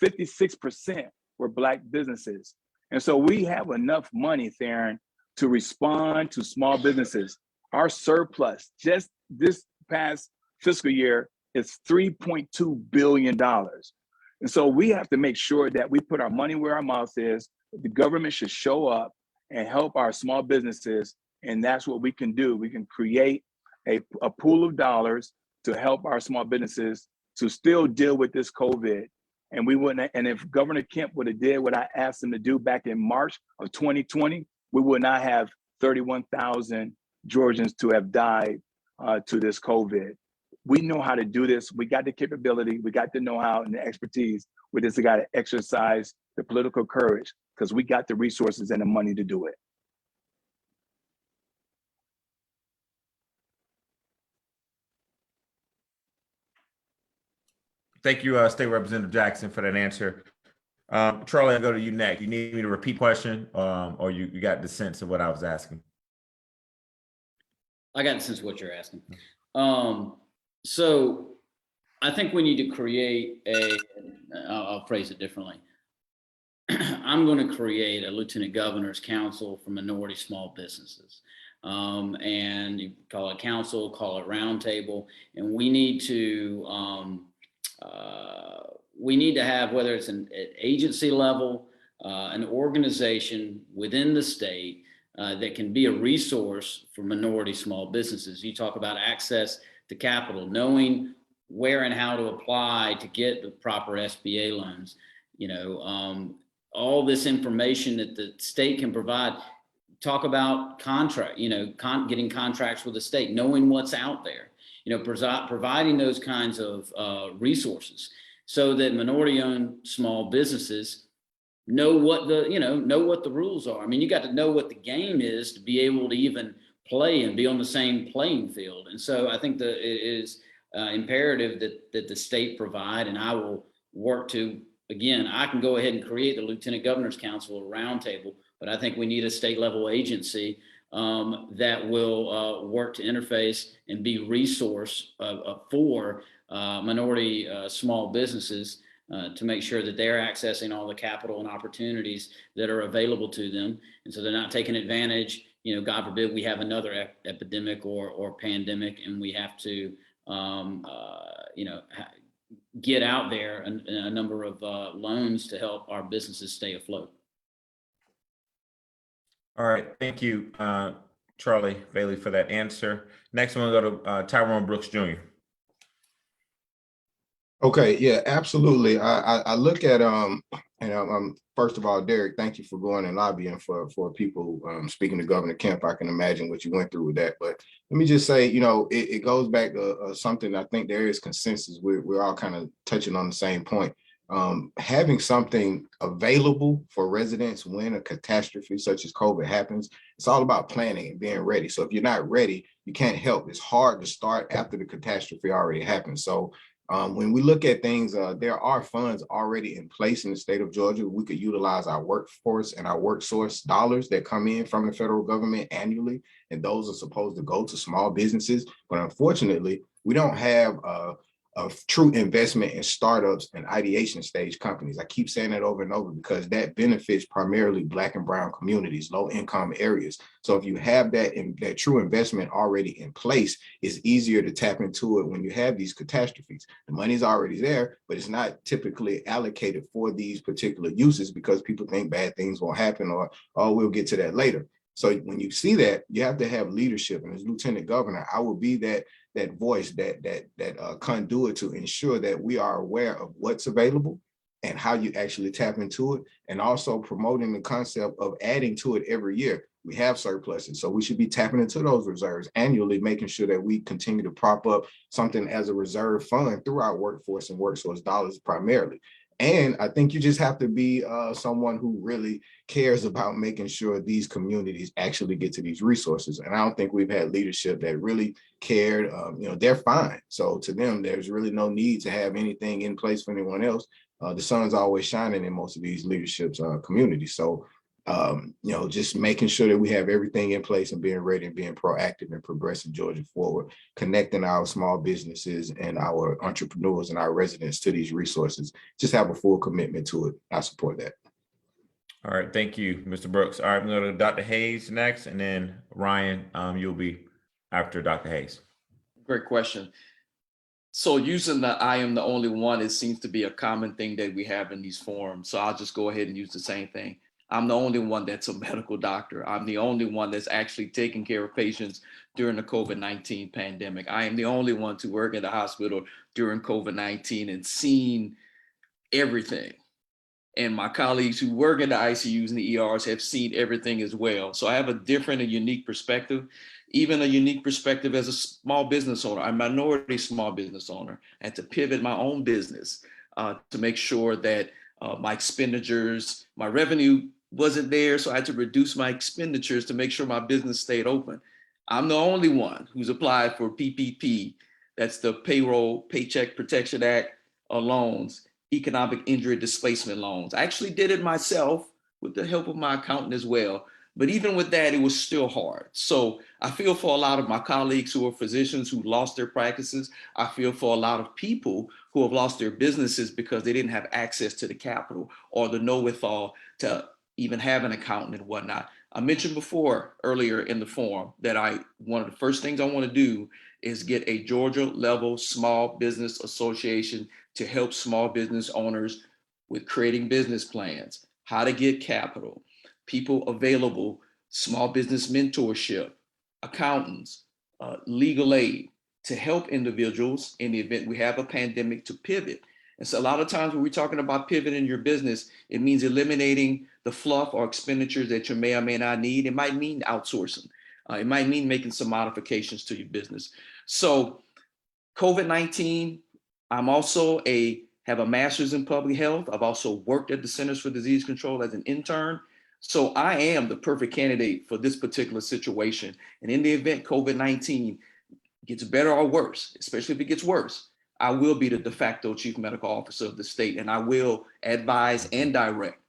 56% were Black businesses. And so we have enough money, Theron, to respond to small businesses. Our surplus just this past fiscal year is $3.2 billion. And so we have to make sure that we put our money where our mouth is. The government should show up and help our small businesses. And that's what we can do. We can create a pool of dollars to help our small businesses to still deal with this COVID. And we wouldn't, and if Governor Kemp would have did what I asked him to do back in March of 2020, we would not have 31,000 Georgians to have died to this COVID. We know how to do this. We got the capability, we got the know-how and the expertise. We just got to exercise the political courage because we got the resources and the money to do it. Thank you, State Representative Jackson, for that answer. Charlie, I'll go to you next. You need me to repeat question, or you got the sense of what I was asking? I got the sense of what you're asking. So I think we need to create I'll phrase it differently. I'm going to create a Lieutenant Governor's Council for Minority Small Businesses. And you call it council, call it roundtable, and we need to have, whether it's an agency level, an organization within the state that can be a resource for minority small businesses. You talk about access to capital, knowing where and how to apply to get the proper SBA loans. All this information that the state can provide. Talk about contract, getting contracts with the state, knowing what's out there, providing those kinds of resources so that minority-owned small businesses know what the rules are. I mean, you got to know what the game is to be able to even play and be on the same playing field. And so I think that it is imperative that the state provide, and I will work to, again, I can go ahead and create the Lieutenant Governor's Council, a roundtable, but I think we need a state level agency that will work to interface and be resource for minority small businesses to make sure that they're accessing all the capital and opportunities that are available to them. And so they're not taking advantage, God forbid we have another epidemic or pandemic and we have to, get out there a number of loans to help our businesses stay afloat. All right, thank you, Charlie Bailey, for that answer. Next, I'm gonna go to Tyrone Brooks Jr. Okay, yeah, absolutely. I look at first of all, Derek, thank you for going and lobbying for people. Speaking to Governor Kemp, I can imagine what you went through with that. But let me just say, it goes back to something I think there is consensus. We're all kind of touching on the same point. Having something available for residents when a catastrophe such as COVID happens, it's all about planning and being ready. So if you're not ready, you can't help. It's hard to start after the catastrophe already happened. So when we look at things, there are funds already in place in the state of Georgia. We could utilize our workforce and our work source dollars that come in from the federal government annually, and those are supposed to go to small businesses. But unfortunately, we don't have a true investment in startups and ideation stage companies. I keep saying that over and over because that benefits primarily Black and brown communities, low income areas. So if you have that true investment already in place, it's easier to tap into it when you have these catastrophes. The money's already there, but it's not typically allocated for these particular uses because people think bad things will happen or, oh, we'll get to that later. So when you see that, you have to have leadership. And as Lieutenant Governor, I will be that voice, that conduit to ensure that we are aware of what's available and how you actually tap into it, and also promoting the concept of adding to it every year. We have surpluses, so we should be tapping into those reserves annually, making sure that we continue to prop up something as a reserve fund through our workforce and workforce dollars primarily. And I think you just have to be someone who really cares about making sure these communities actually get to these resources. And I don't think we've had leadership that really cared. They're fine. So to them, there's really no need to have anything in place for anyone else. The sun's always shining in most of these leaderships communities. So, just making sure that we have everything in place and being ready and being proactive and progressing Georgia forward, connecting our small businesses and our entrepreneurs and our residents to these resources. Just have a full commitment to it. I support that. All right, thank you, Mr. Brooks. All right, I'm going to go to Dr. Hayes next, and then Ryan, you'll be after Dr. Hayes. Great question. So using the I am the only one, it seems to be a common thing that we have in these forums. So I'll just go ahead and use the same thing. I'm the only one that's a medical doctor. I'm the only one that's actually taking care of patients during the COVID-19 pandemic. I am the only one to work in the hospital during COVID-19 and seen everything. And my colleagues who work in the ICUs and the ERs have seen everything as well. So I have a different and unique perspective, even a unique perspective as a small business owner, a minority small business owner, and to pivot my own business to make sure that my expenditures, my revenue wasn't there. So I had to reduce my expenditures to make sure my business stayed open. I'm the only one who's applied for PPP. That's the Payroll Paycheck Protection Act loans, economic injury displacement loans. I actually did it myself with the help of my accountant as well. But even with that, it was still hard. So I feel for a lot of my colleagues who are physicians who lost their practices. I feel for a lot of people who have lost their businesses because they didn't have access to the capital or the know-withal to even have an accountant and whatnot. I mentioned before earlier in the forum that one of the first things I want to do is get a Georgia level small business association to help small business owners with creating business plans, how to get capital, people available, small business mentorship, accountants, legal aid to help individuals in the event we have a pandemic to pivot. And so a lot of times when we're talking about pivoting your business, it means eliminating the fluff or expenditures that you may or may not need. It might mean outsourcing. It might mean making some modifications to your business. So COVID-19, I'm also have a master's in public health. I've also worked at the Centers for Disease Control as an intern. So I am the perfect candidate for this particular situation. And in the event COVID-19 gets better or worse, especially if it gets worse, I will be the de facto chief medical officer of the state, and I will advise and direct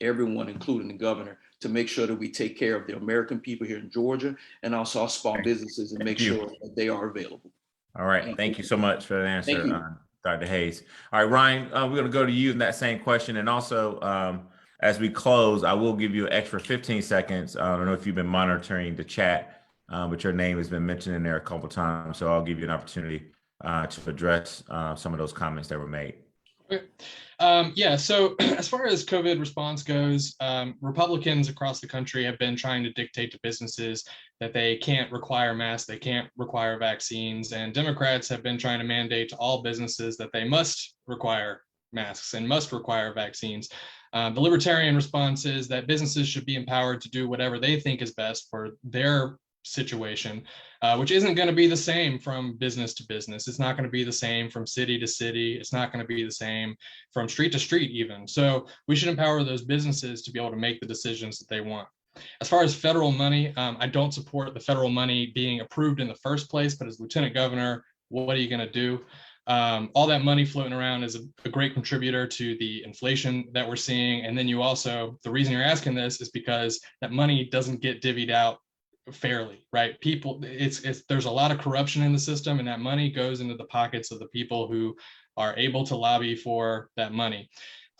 everyone, including the governor, to make sure that we take care of the American people here in Georgia and also our small businesses and make sure that they are available. All right. Thank you so much for that Thank answer, you. Dr. Hayes. All right, Ryan, we're going to go to you in that same question. And also, as we close, I will give you an extra 15 seconds. I don't know if you've been monitoring the chat, but your name has been mentioned in there a couple of times. So I'll give you an opportunity to address some of those comments that were made. Okay. Yeah, so as far as COVID response goes, Republicans across the country have been trying to dictate to businesses that they can't require masks, they can't require vaccines, and Democrats have been trying to mandate to all businesses that they must require masks and must require vaccines. The libertarian response is that businesses should be empowered to do whatever they think is best for their situation, which isn't going to be the same from business to business. It's not going to be the same from city to city. It's not going to be the same from street to street even. So we should empower those businesses to be able to make the decisions that they want. As far as federal money, I don't support the federal money being approved in the first place, but as Lieutenant Governor, what are you going to do? All that money floating around is a great contributor to the inflation that we're seeing. And then you also, the reason you're asking this is because that money doesn't get divvied out fairly, right? People, there's a lot of corruption in the system, and that money goes into the pockets of the people who are able to lobby for that money.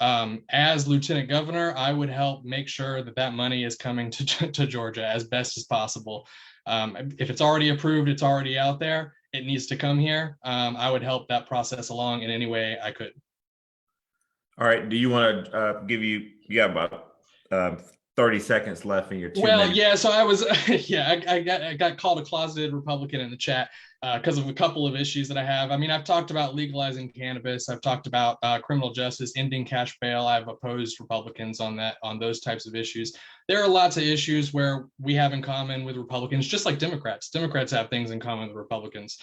As Lieutenant Governor, I would help make sure that that money is coming to Georgia as best as possible. If it's already approved, it's already out there, it needs to come here. I would help that process along in any way I could. All right. Do you want to you got about 30 seconds left in your 2 minutes. Yeah, so I was, I got called a closeted Republican in the chat because of a couple of issues that I have. I mean, I've talked about legalizing cannabis. I've talked about criminal justice, ending cash bail. I've opposed Republicans on those types of issues. There are lots of issues where we have in common with Republicans, just like Democrats. Democrats have things in common with Republicans.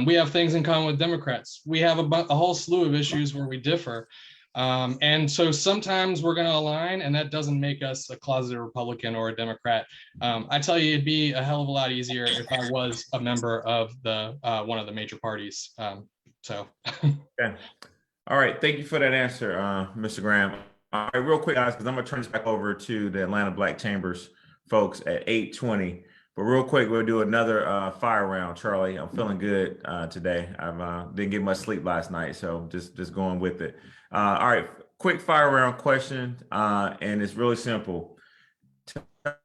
We have things in common with Democrats. We have a whole slew of issues where we differ. And so sometimes we're going to align, and that doesn't make us a closeted Republican or a Democrat. I tell you, it'd be a hell of a lot easier if I was a member of the one of the major parties. Okay. All right. Thank you for that answer, Mr. Graham. All right, real quick, guys, because I'm going to turn this back over to the Atlanta Black Chambers folks at 8:20. But real quick, we'll do another fire round. Charlie, I'm feeling good today. I didn't get much sleep last night, so just going with it. All right, quick fire round question, and it's really simple. Tell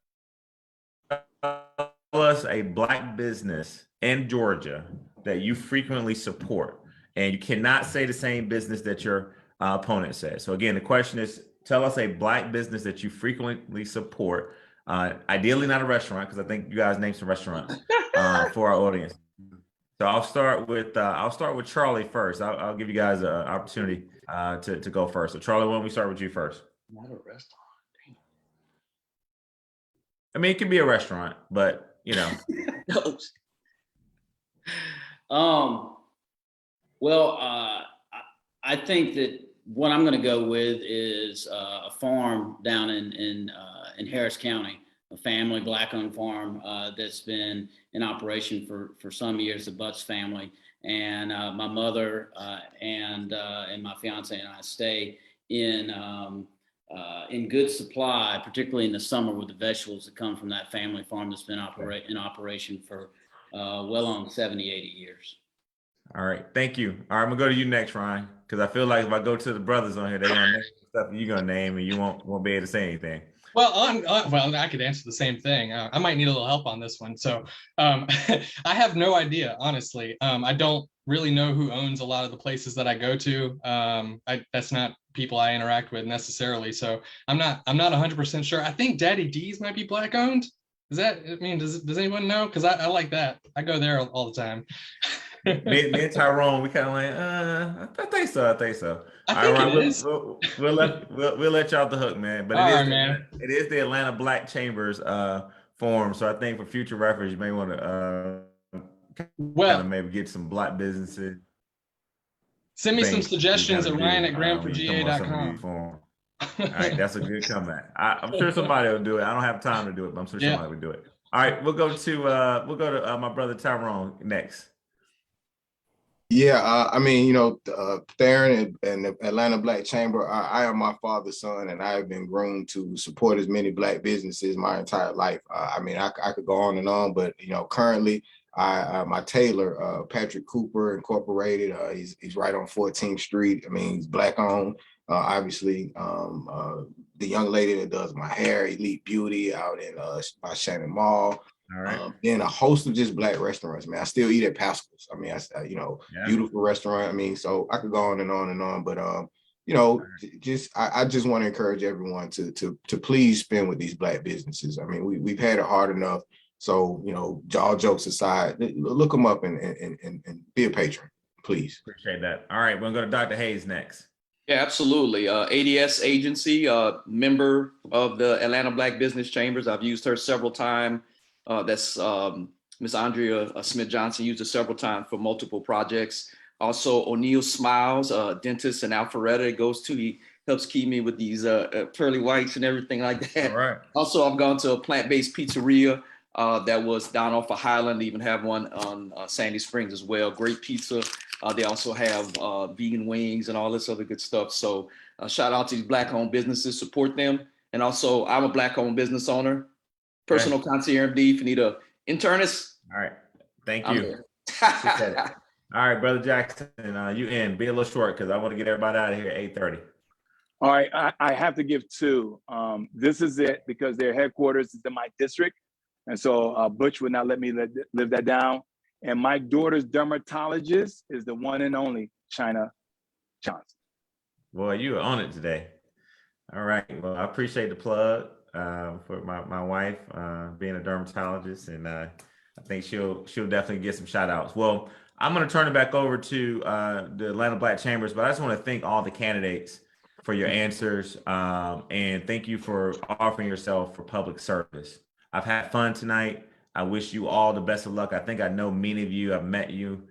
us a Black business in Georgia that you frequently support, and you cannot say the same business that your opponent says. So again, the question is, tell us a Black business that you frequently support. Ideally not a restaurant, because I think you guys named some restaurants for our audience. So I'll start with Charlie first. I'll give you guys an opportunity to go first. So Charlie, why don't we start with you first? Not a restaurant. I mean, it could be a restaurant, but you know. Well, I think that what I'm going to go with is a farm down in Harris County, a family Black-owned farm that's been in operation for some years, the Butts family. And my mother and my fiance and I stay in good supply, particularly in the summer with the vegetables that come from that family farm that's been in operation for well on 70, 80 years. All right, thank you. All right, I'm gonna go to you next, Ryan, because I feel like if I go to the brothers on here, they're gonna name stuff you're gonna name, and you won't be able to say anything. Well, I could answer the same thing. I might need a little help on this one. So I have no idea, honestly. I don't really know who owns a lot of the places that I go to. That's not people I interact with necessarily. So I'm not 100% sure. I think Daddy D's might be Black owned. Is that, I mean, does anyone know? Because I like that. I go there all the time. Me and Tyrone, we kind of like, I think so. I think so. I think All right, it is. we'll let you off the hook, man. But All it is right, man. it is the Atlanta Black Chambers forum. So I think for future reference, you may want to kind Well, of maybe get some black businesses. send me some things to suggestions at kinda do, when you come on some of ryan@grandforga.com. these forums. All right, that's a good comeback. I'm sure somebody will do it. I don't have time to do it, but I'm sure Yeah. somebody will do it. All right, we'll go to my brother Tyrone next. Yeah, I mean, you know, Theron and the Atlanta Black Chamber, I am my father's son, and I have been groomed to support as many black businesses my entire life. I mean, I could go on and on, but you know, currently, my tailor, Patrick Cooper Incorporated, he's right on 14th Street. I mean, he's black owned. Obviously, the young lady that does my hair, Elite Beauty, out in by Shannon Mall. All right. Then a host of just black restaurants, man. I still eat at Pascal's. I mean, you know, Yeah. beautiful restaurant. I mean, so I could go on and on and on, but you know, I just want to encourage everyone to please spend with these black businesses. I mean, we've had it hard enough. So, you know, all jokes aside, look them up and be a patron, please. Appreciate that. All right, we're gonna go to Dr. Hayes next. Yeah, absolutely. ADS agency, member of the Atlanta Black Business Chambers. I've used her several times. That's Ms. Andrea Smith Johnson used it several times for multiple projects. Also, O'Neill Smiles, dentist in Alpharetta, goes to, he helps keep me with these pearly whites and everything like that. All right. Also, I've gone to a plant-based pizzeria that was down off of Highland. They even have one on Sandy Springs as well. Great pizza. They also have vegan wings and all this other good stuff. So shout out to these black-owned businesses, support them. And also, I'm a black-owned business owner. Personal concierge MD, if you need a internist. All right. Thank I'm you. there. Appreciate it. All right, Brother Jackson, you in. Be a little short because I want to get everybody out of here at 8:30. All right, I have to give two. This is it because their headquarters is in my district. And so Butch would not let me live that down. And my daughter's dermatologist is the one and only China Johnson. Boy, you are on it today. All right. Well, I appreciate the plug for my wife being a dermatologist, and I think she'll definitely get some shout outs. Well, I'm going to turn it back over to the Atlanta Black Chambers, but I just want to thank all the candidates for your answers, and thank you for offering yourself for public service. I've had fun tonight. I wish you all the best of luck. I think I know many of you. I've met you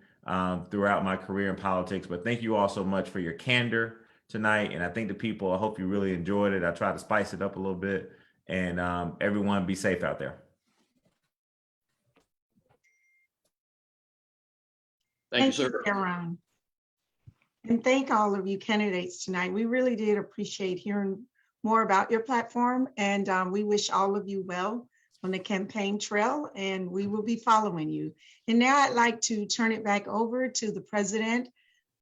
throughout my career in politics, but thank you all so much for your candor tonight. And I think the people, I hope you really enjoyed it. I tried to spice it up a little bit, and everyone be safe out there. Thank you, sir. Aaron. And thank all of you candidates tonight. We really did appreciate hearing more about your platform, and we wish all of you well on the campaign trail, and we will be following you. And now I'd like to turn it back over to the president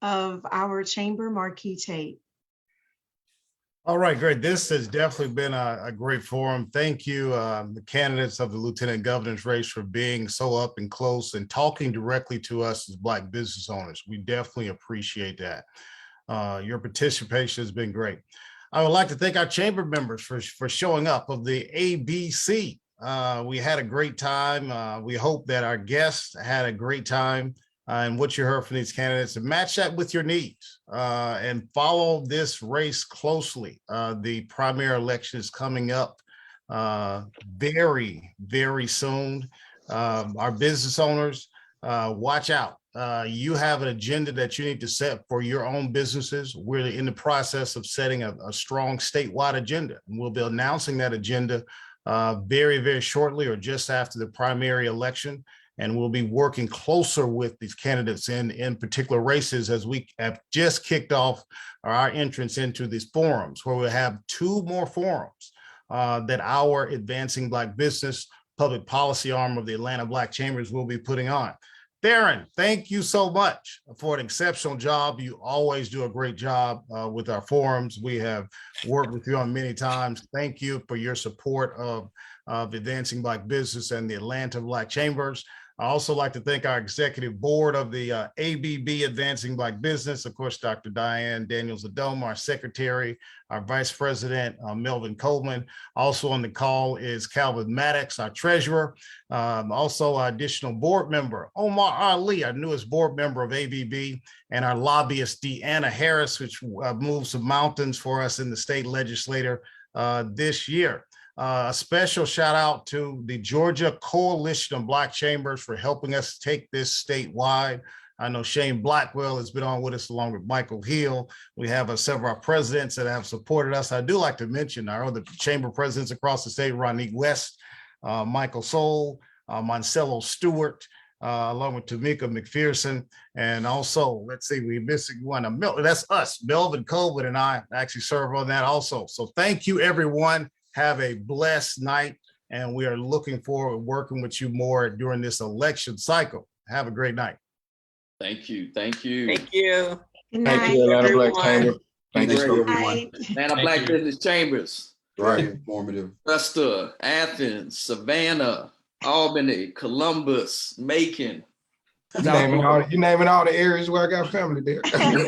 of our chamber, Marquis Tate. All right, great. This has definitely been a great forum. Thank you, the candidates of the lieutenant governor's race, for being so up and close and talking directly to us as Black business owners. We definitely appreciate that. Your participation has been great. I would like to thank our chamber members for showing up of the ABC. We had a great time. We hope that our guests had a great time. And what you heard from these candidates, and match that with your needs and follow this race closely. The primary election is coming up very, very soon. Our business owners, watch out. You have an agenda that you need to set for your own businesses. We're in the process of setting a strong statewide agenda, and we'll be announcing that agenda very, very shortly or just after the primary election. And we'll be working closer with these candidates in particular races as we have just kicked off our entrance into these forums, where we'll have 2 more forums that our Advancing Black Business public policy arm of the Atlanta Black Chambers will be putting on. Theron, thank you so much for an exceptional job. You always do a great job with our forums. We have worked with you on many times. Thank you for your support of Advancing Black Business and the Atlanta Black Chambers. I also like to thank our executive board of the ABB Advancing Black Business, of course, Dr. Diane Daniels-Adoma, our secretary, our vice president, Melvin Coleman. Also on the call is Calvin Maddox, our treasurer. Also our additional board member, Omar Ali, our newest board member of ABB, and our lobbyist, Deanna Harris, which moves some mountains for us in the state legislature this year. A special shout out to the Georgia Coalition of Black Chambers for helping us take this statewide. I know Shane Blackwell has been on with us along with Michael Hill. We have several of our presidents that have supported us. I do like to mention our other chamber presidents across the state, Ronnie West, Michael Soul, Moncello Stewart, along with Tamika McPherson. And also, let's see, we're missing one. That's us, Melvin Colvin and I actually serve on that also. So thank you, everyone. Have a blessed night. And we are looking forward to working with you more during this election cycle. Have a great night. Thank you. Thank you. Thank you. Good Thank night. you, Atlanta Black everyone. Chamber. Thank Thanks you. for everyone. Night. Atlanta Thank Black you. Business Chambers, Very informative. Augusta, Athens, Savannah, Albany, Columbus, Macon. You naming all the areas where I got family there. I'm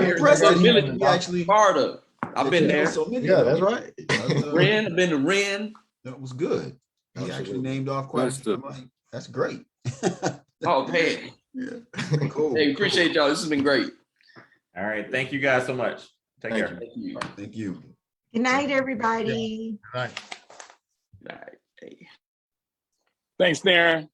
impressed that he actually. Sparta. I've been there. So many Yeah, of that's them. right. Ren, I've been to Ren. That was good. He actually Absolutely. named off quite a few. I'm like, that's great. Oh, man. Yeah. Cool. Hey, appreciate y'all. This has been great. All right. Thank you guys so much. Take Thank care. Thank you. Thank you. Good night, everybody. Good night. All right. Hey. Thanks, Darren.